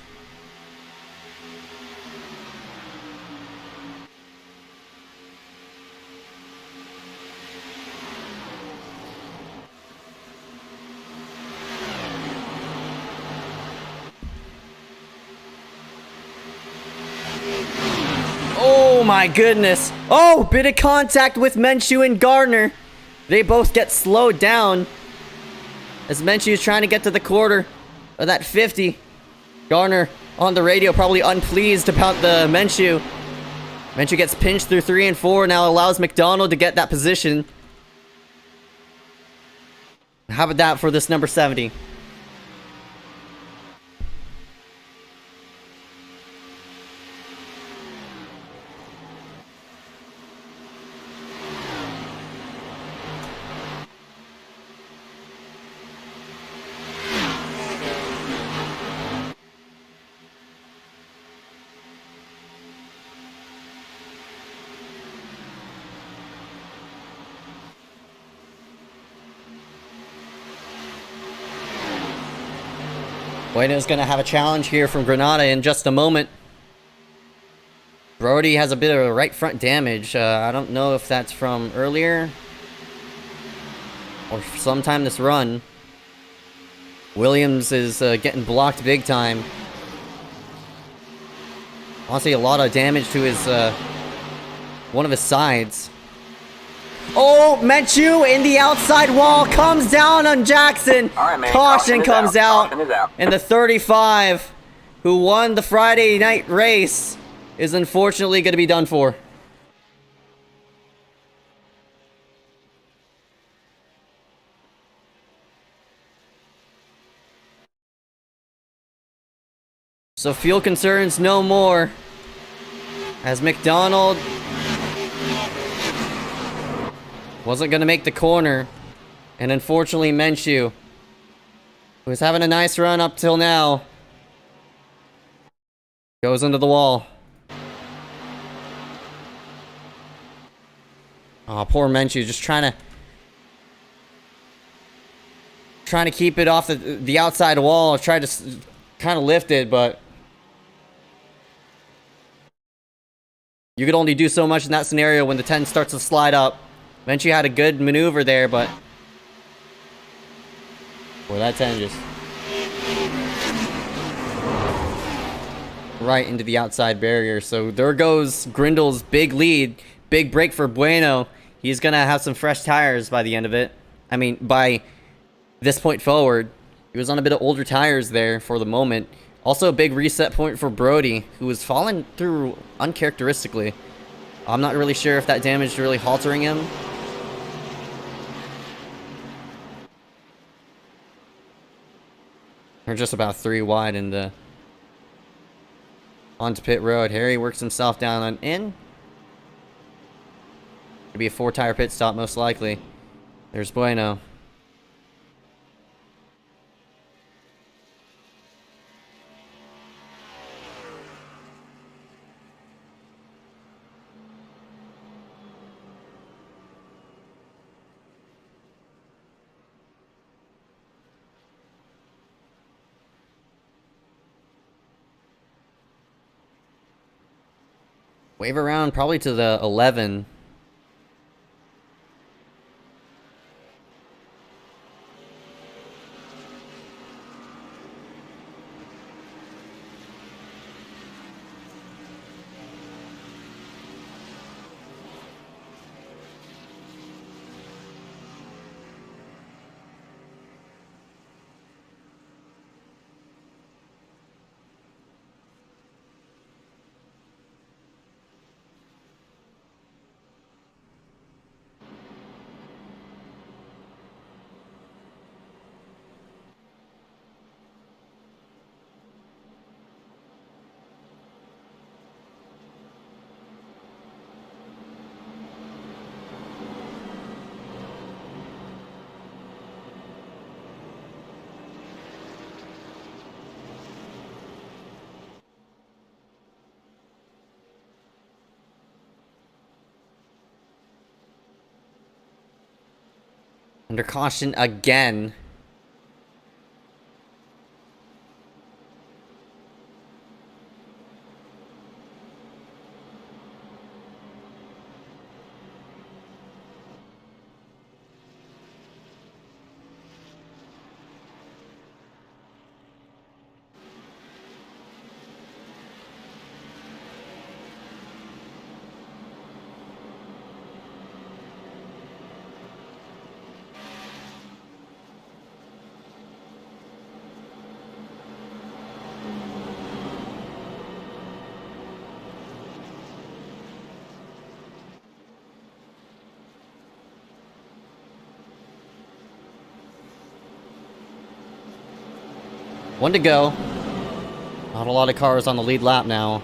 Oh my goodness. Oh, bit of contact with Menchu and Gardner. They both get slowed down. As Menchu is trying to get to the quarter of that 50. Garner on the radio, probably unpleased about the Menchu. Menchu gets pinched through 3 and 4, now allows McDonald to get that position. How about that for this number 70? Bueno's going to have a challenge here from Granada in just a moment. Brody has a bit of a right front damage. I don't know if that's from earlier or sometime this run. Williams is getting blocked big time. Honestly, a lot of damage to his one of his sides. Oh, Menchu in the outside wall comes down on Jackson. All right, man. Caution comes out. Caution is out. And the 35, who won the Friday night race, is unfortunately going to be done for. So fuel concerns no more, as McDonald wasn't going to make the corner, and unfortunately Menchu, who was having a nice run up till now, goes into the wall. Oh, poor Menchu, just trying to keep it off the outside wall. Tried to kind of lift it, but you could only do so much in that scenario when the 10 starts to slide up. Menchu had a good maneuver there, but boy, that 10 just right into the outside barrier. So there goes Grindel's big lead. Big break for Bueno. He's gonna have some fresh tires by the end of it. I mean, by this point forward. He was on a bit of older tires there for the moment. Also a big reset point for Brody, who was falling through uncharacteristically. I'm not really sure if that damage is really haltering him. We're just about 3 wide in the onto pit road. Harry works himself down and in. It'll be a 4-tire pit stop most likely. There's Bueno. Wave around probably to the 11. Under caution again. One to go. Not a lot of cars on the lead lap now.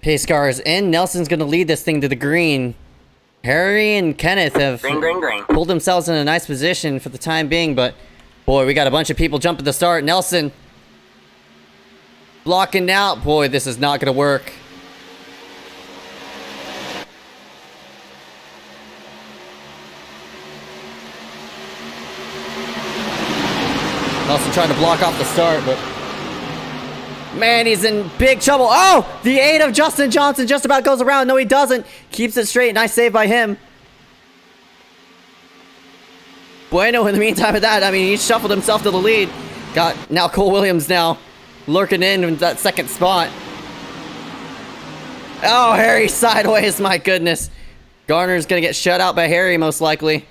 Pace cars in. Nelson's going to lead this thing to the green. Harry and Kenneth have Green. pulled themselves in a nice position for the time being, but boy, we got a bunch of people jumping the start. Nelson blocking out. Boy, this is not going to work. Nelson trying to block off the start, but man, he's in big trouble. Oh, the aid of Justin Johnson just about goes around. No, he doesn't. Keeps it straight. Nice save by him. Bueno, in the meantime of that, I mean, he shuffled himself to the lead. Got now Cole Williams now lurking in that second spot. Oh, Harry sideways. My goodness. Garner's going to get shut out by Harry, most likely.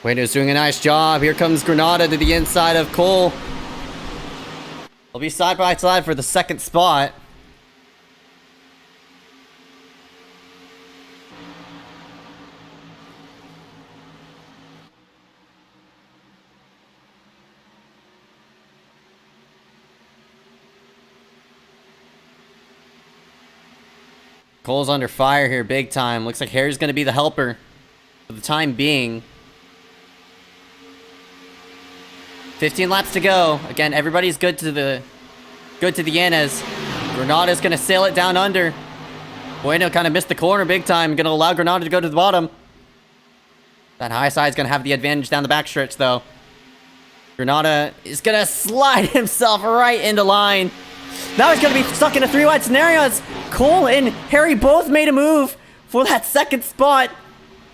Bueno's doing a nice job. Here comes Granada to the inside of Cole. They'll be side by side for the second spot. Cole's under fire here big time. Looks like Harry's going to be the helper for the time being. 15 laps to go. Again, everybody's good to the end as Granada's gonna sail it down under. Bueno kind of missed the corner big time. Gonna allow Granada to go to the bottom. That high side's gonna have the advantage down the backstretch though. Granada is gonna slide himself right into line. Now he's gonna be stuck in a 3-wide scenario as Cole and Harry both made a move for that second spot.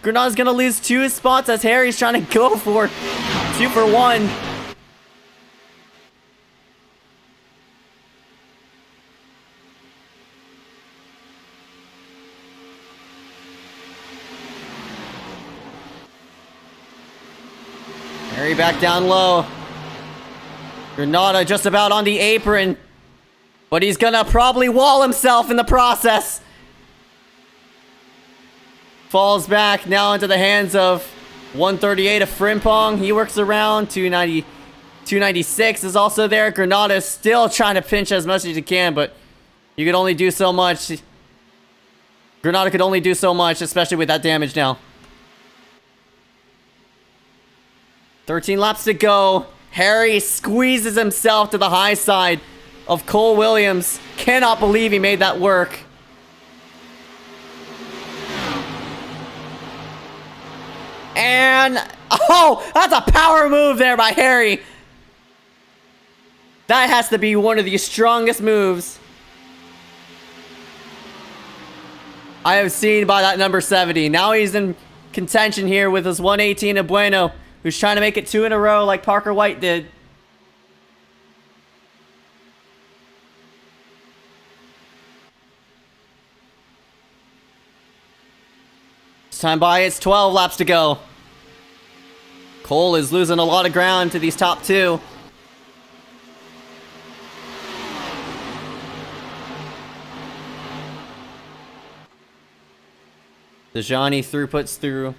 Granada's gonna lose 2 spots as Harry's trying to go for 2 for 1. Harry back down low. Granada just about on the apron. But he's gonna probably wall himself in the process. Falls back now into the hands of 138 of Frimpong. He works around. 296 is also there. Granada is still trying to pinch as much as he can, but you could only do so much. Granada could only do so much, especially with that damage now. 13 laps to go. Harry squeezes himself to the high side of Cole Williams. Cannot believe he made that work. And, oh, that's a power move there by Harry. That has to be one of the strongest moves I have seen by that number 70. Now he's in contention here with his 118 of Bueno, who's trying to make it 2 in a row like Parker White did. This time by, it's 12 laps to go. Cole is losing a lot of ground to these top 2. Dejani puts through.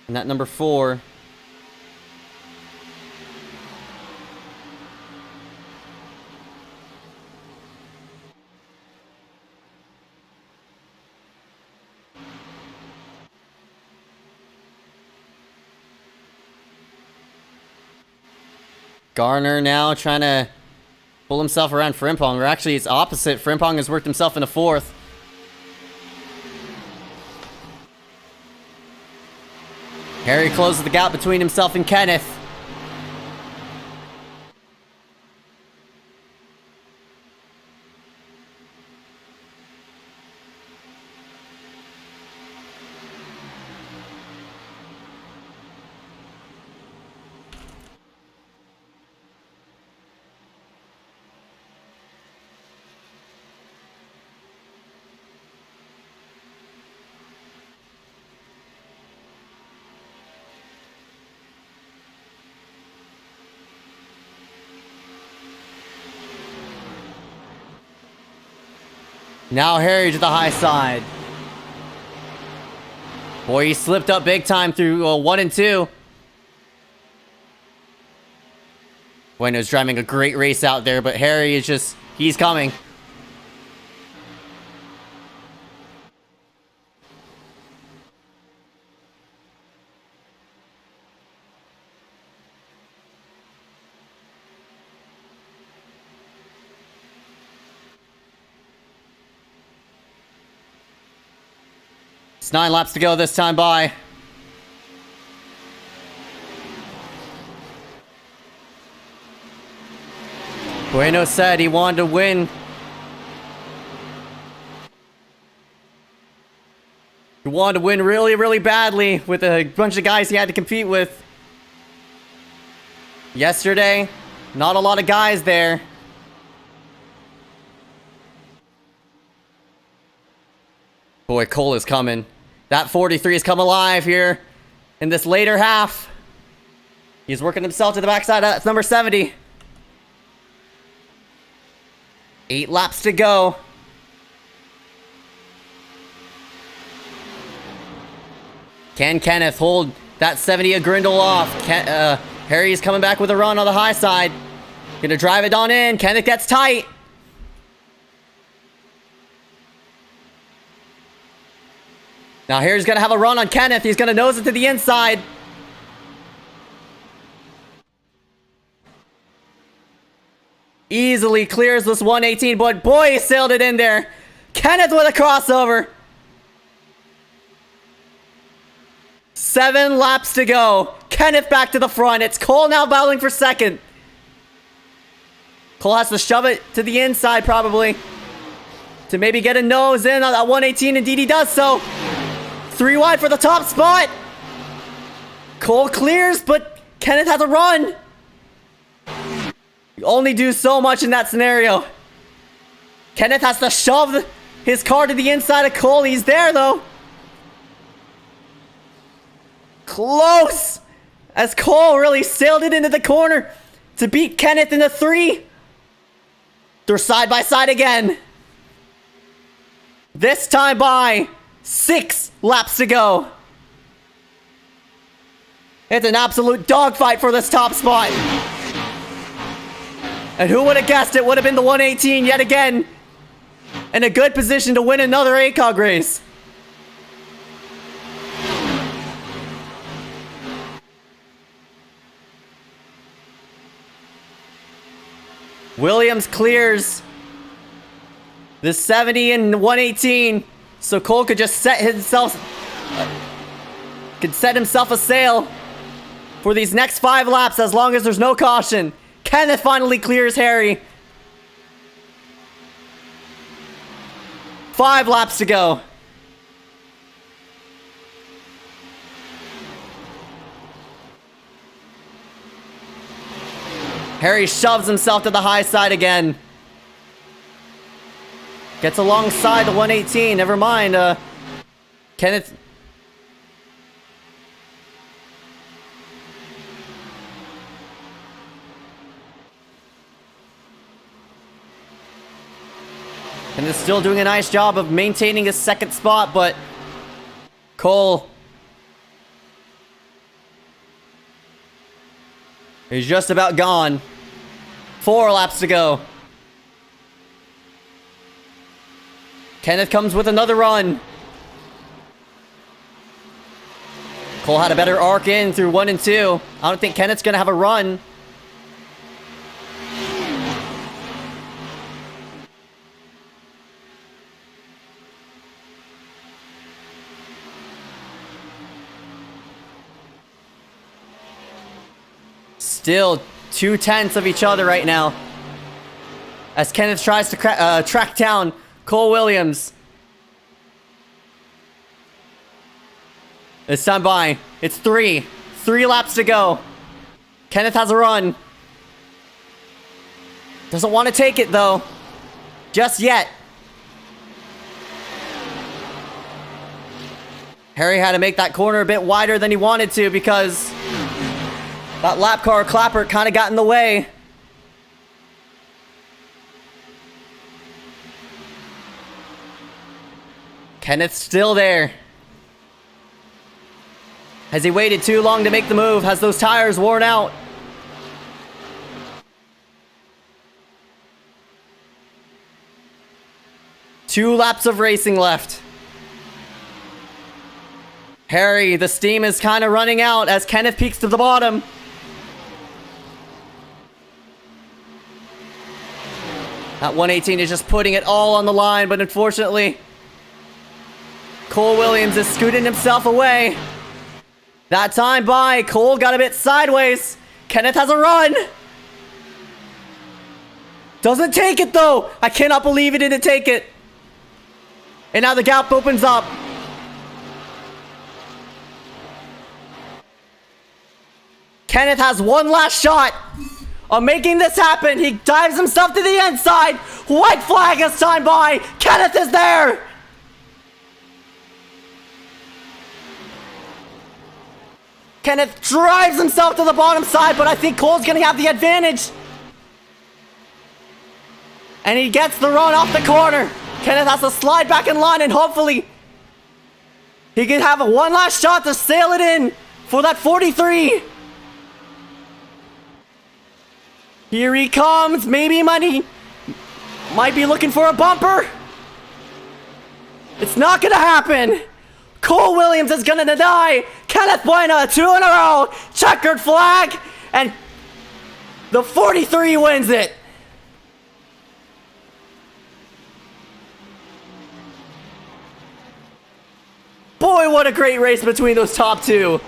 And that number 4. Garner now trying to pull himself around Frimpong. Or actually, it's opposite. Frimpong has worked himself into 4th. Harry closes the gap between himself and Kenneth. Now Harry to the high side. Boy, he slipped up big time through 1 and 2. Bueno's driving a great race out there, but Harry is just, he's coming. It's 9 laps to go this time by. Bueno said he wanted to win. He wanted to win really, really badly with a bunch of guys he had to compete with. Yesterday, not a lot of guys there. Boy, Cole is coming. That 43 has come alive here in this later half. He's working himself to the backside. That's number 70. 8 laps to go. Can Kenneth hold that 70 of Grindle off? Harry's coming back with a run on the high side. Gonna drive it on in. Kenneth gets tight. Now Harry's gonna have a run on Kenneth. He's gonna nose it to the inside. Easily clears this 118, but boy, he sailed it in there. Kenneth with a crossover. 7 laps to go. Kenneth back to the front. It's Cole now battling for second. Cole has to shove it to the inside probably to maybe get a nose in on that 118. Indeed he does so. 3 wide for the top spot. Cole clears, but Kenneth has a run. You only do so much in that scenario. Kenneth has to shove his car to the inside of Cole. He's there, though. Close! As Cole really sailed it into the corner to beat Kenneth in the 3. They're side by side again. This time by 6 laps to go. It's an absolute dogfight for this top spot. And who would have guessed it would have been the 118 yet again. In a good position to win another ACOG race. Williams clears the 70 and 118. So Cole could just set himself a sail for these next 5 laps as long as there's no caution. Kenneth finally clears Harry. 5 laps to go. Harry shoves himself to the high side again. Gets alongside the 118. Never mind. Kenneth. And is still doing a nice job of maintaining his second spot, but Cole is just about gone. 4 laps to go. Kenneth comes with another run. Cole had a better arc in through 1 and 2. I don't think Kenneth's gonna have a run. Still 2/10 of each other right now. As Kenneth tries to track down Cole Williams. This time by. It's 3 laps to go. Kenneth has a run. Doesn't want to take it though. Just yet. Harry had to make that corner a bit wider than he wanted to because that lap car clapper kind of got in the way. Kenneth's still there. Has he waited too long to make the move? Has those tires worn out? Two laps of racing left. Harry, the steam is kind of running out as Kenneth peeks to the bottom. That 118 is just putting it all on the line, but unfortunately, Cole Williams is scooting himself away. That time by, Cole got a bit sideways. Kenneth has a run. Doesn't take it though. I cannot believe he didn't take it. And now the gap opens up. Kenneth has one last shot of making this happen. He dives himself to the inside. White flag as time by. Kenneth is there. Kenneth drives himself to the bottom side, but I think Cole's going to have the advantage. And he gets the run off the corner. Kenneth has to slide back in line, and hopefully he can have one last shot to sail it in for that 43. Here he comes. Maybe money. Might be looking for a bumper. It's not going to happen. Cole Williams is going to deny Kenneth Bueno 2 in a row. Checkered flag. And the 43 wins it. Boy, what a great race between those top two.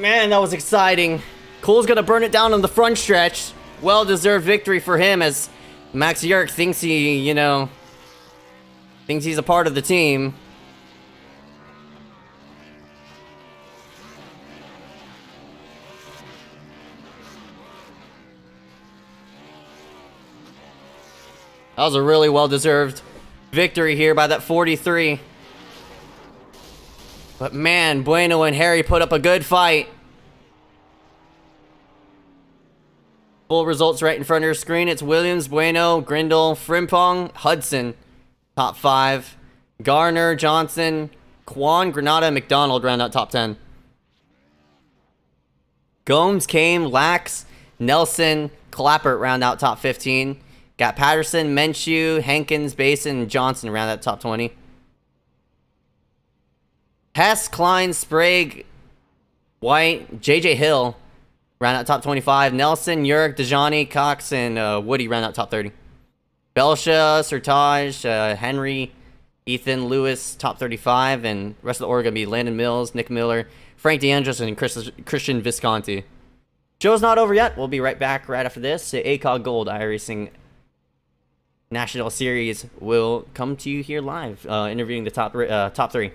Man, that was exciting. Cole's gonna burn it down on the front stretch. Well-deserved victory for him as Max Yerk thinks he, thinks he's a part of the team. That was a really well-deserved victory here by that 43. But man, Bueno and Harry put up a good fight. Full results right in front of your screen. It's Williams, Bueno, Grindle, Frimpong, Hudson. Top 5. Garner, Johnson, Quan, Granada, McDonald round out top 10. Gomes, Kame, Lax, Nelson, Clappert round out top 15. Got Patterson, Menshew, Hankins, Basin, and Johnson round out top 20. Hess, Klein, Sprague, White, JJ Hill round out top 25. Nelson, Yerk, Dejani, Cox, and Woody round out top 30. Belsha, Sertage, Henry, Ethan, Lewis, top 35. And the rest of the org gonna be Landon Mills, Nick Miller, Frank DeAndres, and Christian Visconti. Show's not over yet. We'll be right back right after this. ACOG Gold iRacing National Series will come to you here live, interviewing the top 3.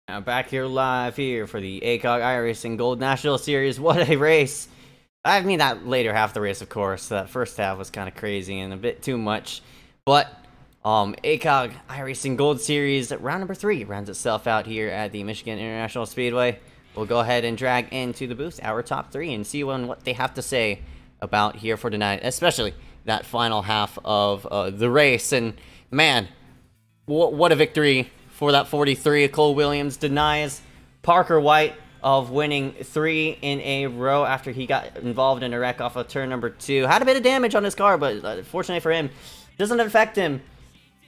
Now back here live here for the ACOG iRacing Gold National Series. What a race! I mean, that later half of the race, of course. That first half was kind of crazy and a bit too much. But ACOG iRacing Gold Series round number 3 rounds itself out here at the Michigan International Speedway. We'll go ahead and drag into the booth our top 3 and see what they have to say about here for tonight, especially that final half of the race. And man, what a victory for that 43. Cole Williams denies Parker White of winning 3 in a row after he got involved in a wreck off of turn number 2. Had a bit of damage on his car, but fortunately for him, doesn't affect him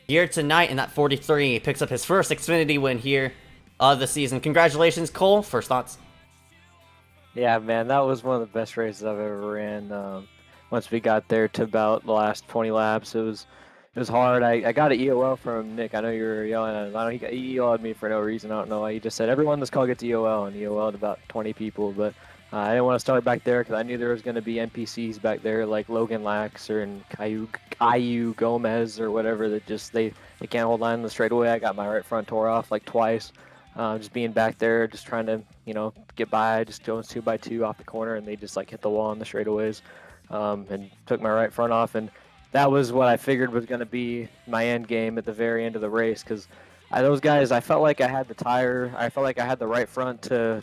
here tonight in that 43. He picks up his first Xfinity win here of the season. Congratulations, Cole. First thoughts? Yeah, man, that was one of the best races I've ever ran. Once we got there to about the last 20 laps, it was hard. I got an EOL from Nick. I know you were yelling at him. He EOL'd me for no reason. I don't know why. He just said, everyone in this call gets EOL, and EOL'd about 20 people. But I didn't want to start back there because I knew there was going to be NPCs back there like Logan Laxer and Caillou Gomez or whatever that just, they can't hold line in the straightaway. I got my right front tore off like twice. Just being back there, just trying to, get by, just going 2x2 off the corner, and they just like hit the wall on the straightaways and took my right front off. And that was what I figured was going to be my end game at the very end of the race, because those guys, I felt like I had the tire, I felt like I had the right front to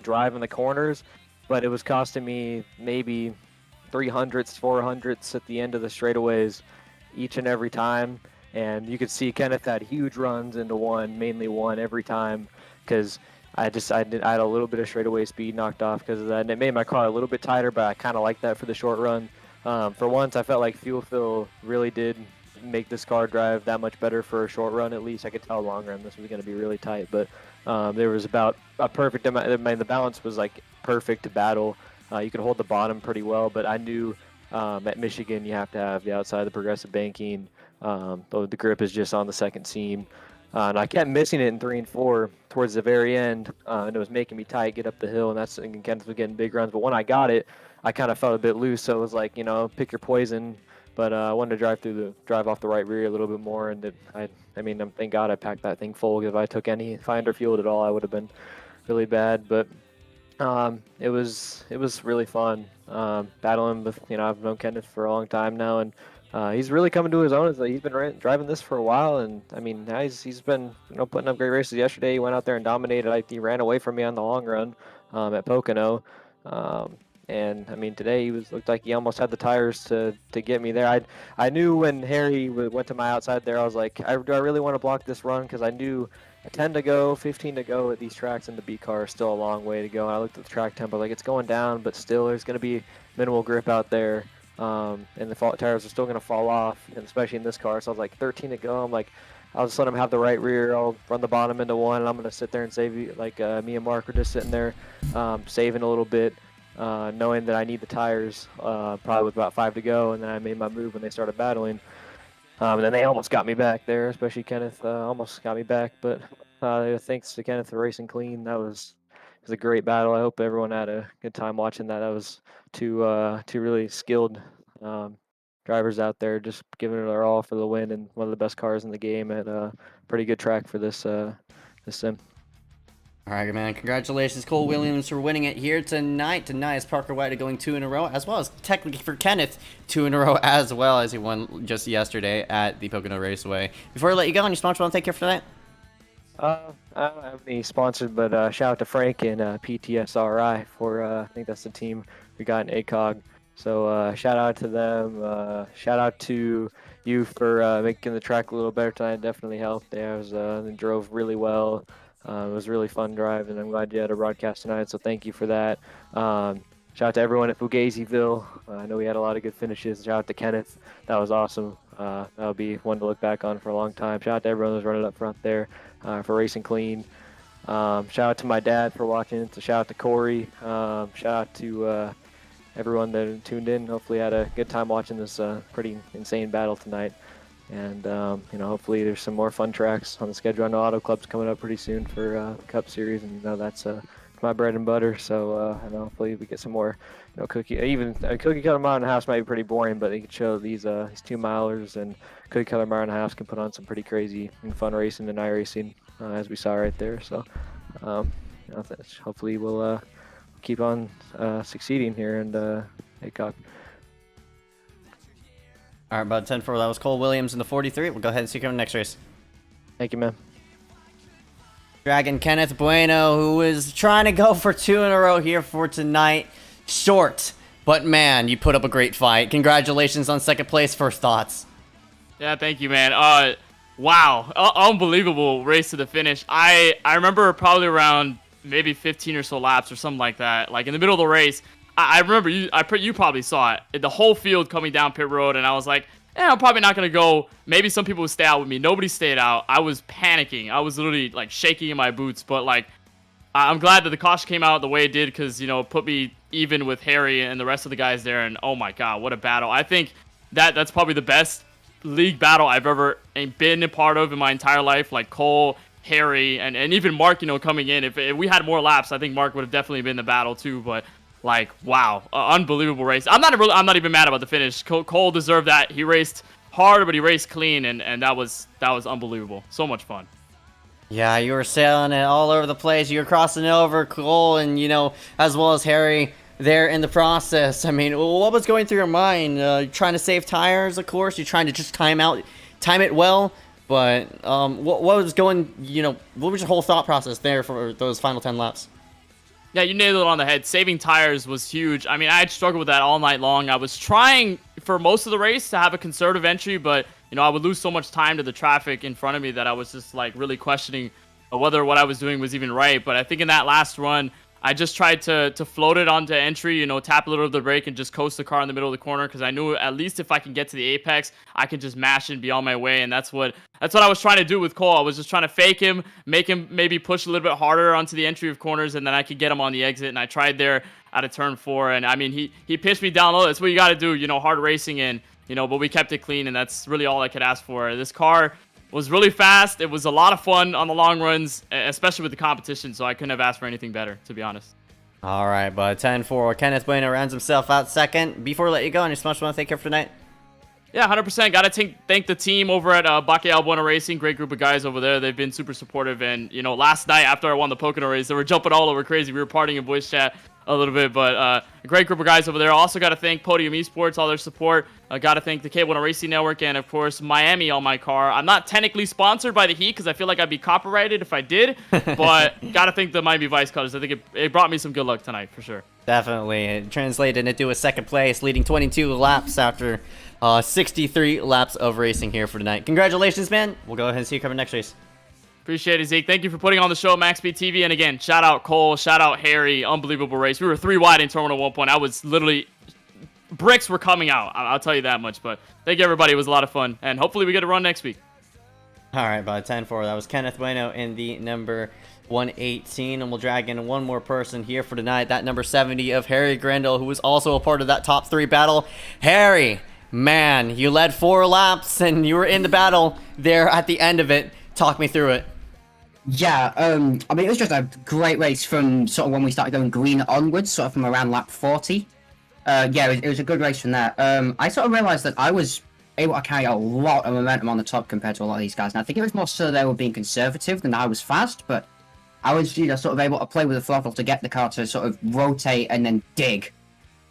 drive in the corners, but it was costing me maybe 300ths, 400ths at the end of the straightaways each and every time. And you could see Kenneth had huge runs into mainly one every time, because I had a little bit of straightaway speed knocked off because of that, and it made my car a little bit tighter, but I kind of like that for the short run. For once, I felt like fuel fill really did make this car drive that much better for a short run. At least I could tell long run this was going to be really tight, but there was about a perfect amount. I mean, the balance was like perfect to battle. You could hold the bottom pretty well, but I knew at Michigan you have to have the outside of the progressive banking. The grip is just on the second seam. And I kept missing it in 3 and 4 towards the very end, and it was making me tight, get up the hill, and Kenneth was getting big runs. But when I got it, I kind of felt a bit loose, so it was like, pick your poison. But I wanted to drive off the right rear a little bit more, and thank God I packed that thing full. If I under fueled at all, I would have been really bad. But it was really fun battling with, I've known Kenneth for a long time now, and he's really coming to his own. He's been driving this for a while, and now he's been putting up great races. Yesterday he went out there and dominated. He ran away from me on the long run at Pocono, and today he looked like he almost had the tires to get me there. I knew when Harry went to my outside there, I was like, do I really want to block this run? Because I knew 10 to go, 15 to go at these tracks in the B car is still a long way to go. And I looked at the track tempo, like it's going down, but still there's going to be minimal grip out there. And the tires are still going to fall off, and especially in this car. So I was like, 13 to go. I'm like, I'll just let him have the right rear. I'll run the bottom into one, and I'm going to sit there and save you. Like me and Mark are just sitting there saving a little bit, knowing that I need the tires probably with about 5 to go. And then I made my move when they started battling. And then they almost got me back there, especially Kenneth almost got me back. But thanks to Kenneth for racing clean. It was a great battle. I hope everyone had a good time watching that. That was two really skilled drivers out there just giving it their all for the win, and one of the best cars in the game at a pretty good track for this sim. All right, man. Congratulations, Cole Williams, for winning it here tonight. Tonight is Parker White going 2 in a row, as well as technically for Kenneth 2 in a row, as well as he won just yesterday at the Pocono Raceway. Before I let you go, on your sponsor, want to take care for that? I don't have any sponsored, but shout out to Frank and PTSRI for I think that's the team we got in ACOG. So shout out to them. Shout out to you for making the track a little better tonight. It definitely helped. They drove really well. It was really fun driving. I'm glad you had a broadcast tonight, so thank you for that. Shout out to everyone at Fugazeville. I know we had a lot of good finishes. Shout out to Kenneth. That was awesome. That'll be one to look back on for a long time. Shout out to everyone who's running up front there for racing clean. Shout out to my dad for watching. So shout out to Corey. Shout out to everyone that tuned in. Hopefully had a good time watching this pretty insane battle tonight. And hopefully there's some more fun tracks on the schedule. I know Auto Club's coming up pretty soon for Cup Series, and that's my bread and butter. So I know hopefully we get some more, cookie cutter mile and a half might be pretty boring, but they could show these 2-milers, and cookie cutter mile and a half can put on some pretty crazy and fun racing and iRacing as we saw right there. So Hopefully we'll keep on succeeding here and ACOG. All right, bud. 10-4. That was Cole Williams in the 43. We'll go ahead and see you on the next race. Thank you, man. Dragon Kenneth Bueno, who is trying to go for 2 in a row here for tonight. Short, but man, you put up a great fight. Congratulations on second place. First thoughts. Yeah, thank you, man. Wow, unbelievable race to the finish. I remember probably around maybe 15 or so laps or something like that. Like in the middle of the race, I remember you probably saw it. The whole field coming down pit road, and I was like, I'm probably not going to go. Maybe some people would stay out with me. Nobody stayed out. I was panicking. I was literally like shaking in my boots. But like, I'm glad that the caution came out the way it did because, you know, it put me even with Harry and the rest of the guys there. And oh my God, what a battle. I think that's probably the best league battle I've ever been a part of in my entire life. Like Cole, Harry, and even Mark, you know, coming in. If we had more laps, I think Mark would have definitely been in the battle too. But like, wow, unbelievable race. I'm not even mad about the finish. Cole deserved that. He raced hard, but he raced clean, and that was unbelievable. So much fun. Yeah, you were sailing it all over the place. You were crossing over Cole and, you know, as well as Harry there in the process. I mean, what was going through your mind? Trying to save tires, of course. You're trying to just time it well. But what was going, you know, what was your whole thought process there for those final 10 laps? Yeah, you nailed it on the head. Saving tires was huge. I mean, I had struggled with that all night long. I was trying for most of the race to have a conservative entry, but, you know, I would lose so much time to the traffic in front of me that I was just, like, really questioning whether what I was doing was even right. But I think in that last run, I just tried to float it onto entry, you know, tap a little of the brake and just coast the car in the middle of the corner because I knew at least if I can get to the apex, I could just mash it and be on my way. And that's what I was trying to do with Cole. I was just trying to fake him, make him maybe push a little bit harder onto the entry of corners, and then I could get him on the exit. And I tried there out of turn 4. And I mean, he pitched me down low. That's what you got to do, you know, hard racing and, you know, but we kept it clean, and that's really all I could ask for. This car was really fast. It was a lot of fun on the long runs, especially with the competition. So I couldn't have asked for anything better, to be honest. All right, bud. 10-4. Kenneth Bueno rounds himself out second. Before we let you go, any much want to thank you for tonight? Yeah, 100%. Got to thank the team over at Bacalhau Bueno Racing. Great group of guys over there. They've been super supportive. And, you know, last night after I won the Pocono race, they were jumping all over crazy. We were partying in voice chat a little bit. But a great group of guys over there. Also got to thank Podium Esports, all their support. Got to thank the K1 Racing Network and, of course, Miami on my car. I'm not technically sponsored by the Heat because I feel like I'd be copyrighted if I did. But got to thank the Miami Vice Colors. I think it brought me some good luck tonight for sure. Definitely. It translated into a second place, leading 22 laps after 63 laps of racing here for tonight. Congratulations, man. We'll go ahead and see you coming next race. Appreciate it, Zeke. Thank you for putting on the show, Maxspeedtv. And again, shout out Cole, shout out Harry. Unbelievable race. We were 3 wide in terminal 1 point. I was literally... bricks were coming out. I'll tell you that much. But thank you, everybody. It was a lot of fun. And hopefully we get a run next week. All right, by 10-4. That was Kenneth Bueno in the number 118. And we'll drag in one more person here for tonight. That number 70 of Harry Grendel, who was also a part of that top 3 battle. Harry, man, you led 4 laps and you were in the battle there at the end of it. Talk me through it. Yeah, I mean, it was just a great race from sort of when we started going green onwards, sort of from around lap 40. Yeah, it was a good race from there. I sort of realised that I was able to carry a lot of momentum on the top compared to a lot of these guys. And I think it was more so they were being conservative than I was fast, but I was, you know, sort of able to play with the throttle to get the car to sort of rotate and then dig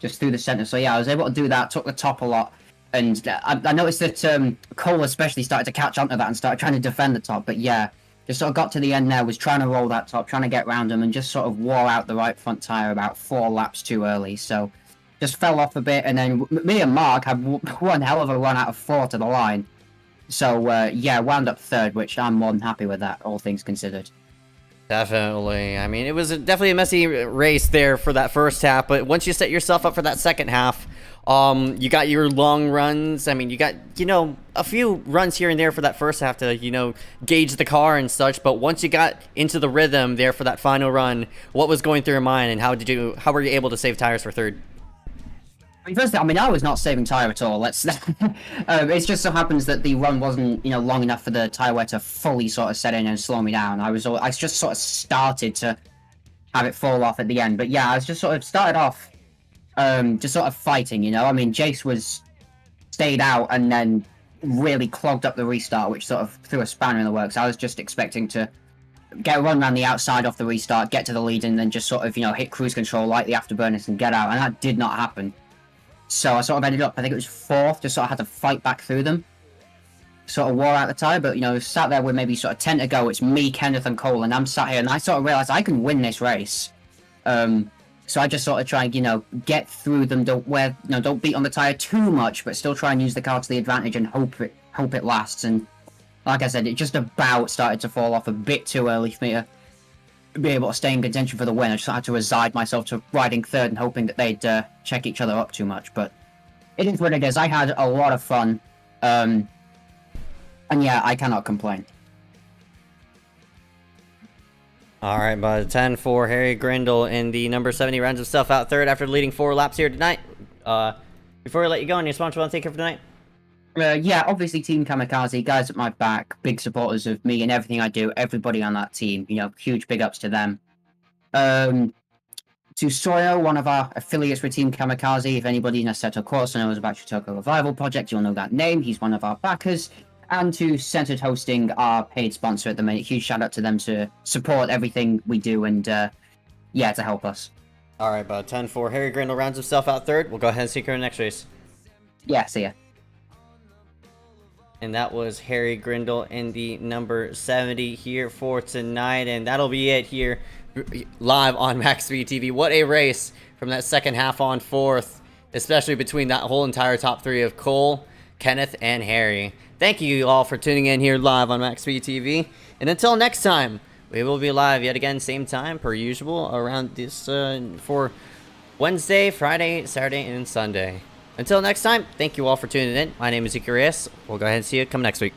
just through the centre. So yeah, I was able to do that, took the top a lot. And I noticed that Cole especially started to catch onto that and started trying to defend the top. But yeah, just sort of got to the end there, was trying to roll that top, trying to get round him, and just sort of wore out the right front tyre about 4 laps too early. So just fell off a bit, and then me and Mark had one hell of a run out of 4 to the line. So yeah, wound up 3rd, which I'm more than happy with that, all things considered. Definitely. I mean, it was definitely a messy race there for that first half, but once you set yourself up for that second half, you got your long runs. I mean, you got, you know, a few runs here and there for that first half to, you know, gauge the car and such, but once you got into the rhythm there for that final run, what was going through your mind, and how were you able to save tires for 3rd? First, I mean, I was not saving tyre at all. It just so happens that the run wasn't, you know, long enough for the tyre wear to fully sort of set in and slow me down. I just sort of started to have it fall off at the end. But yeah, I was just sort of started off, just sort of fighting, you know. I mean, Jace stayed out and then really clogged up the restart, which sort of threw a spanner in the works. I was just expecting to get a run around the outside off the restart, get to the lead, and then just sort of, hit cruise control, light the afterburners, and get out. And that did not happen. So I sort of ended up, I think it was 4th, just sort of had to fight back through them. Sort of wore out the tire, but, sat there with maybe sort of 10 to go. It's me, Kenneth, and Cole, and I'm sat here, and I sort of realized I can win this race. So I just sort of try and, get through them, don't beat on the tire too much, but still try and use the car to the advantage and hope it lasts. And like I said, it just about started to fall off a bit too early for me to be able to stay in contention for the win. I just had to resign myself to riding 3rd and hoping that they'd check each other up too much. But it is what it is. I had a lot of fun. And yeah, I cannot complain. All right, but 10-4, Harry Grindle in the number 70 rounds himself out 3rd after leading 4 laps here tonight. Before we let you go, any sponsor want to take care for tonight? Yeah, obviously Team Kamikaze, guys at my back, big supporters of me and everything I do, everybody on that team, huge big ups to them. To Soyo, one of our affiliates with Team Kamikaze, if anybody in Assetto Corsa knows about Shotoko Revival Project, you'll know that name, he's one of our backers. And to Centered Hosting, our paid sponsor at the minute, huge shout out to them to support everything we do and, to help us. All right, but 10-4, Harry Grindle rounds himself out 3rd. We'll go ahead and see you in the next race. Yeah, see ya. And that was Harry Grindle in the number 70 here for tonight. And that'll be it here live on Maxspeedtv. What a race from that second half on 4th, especially between that whole entire top 3 of Cole, Kenneth, and Harry. Thank you all for tuning in here live on Maxspeedtv. And until next time, we will be live yet again, same time per usual, around this for Wednesday, Friday, Saturday, and Sunday. Until next time, thank you all for tuning in. My name is Icarus. We'll go ahead and see you come next week.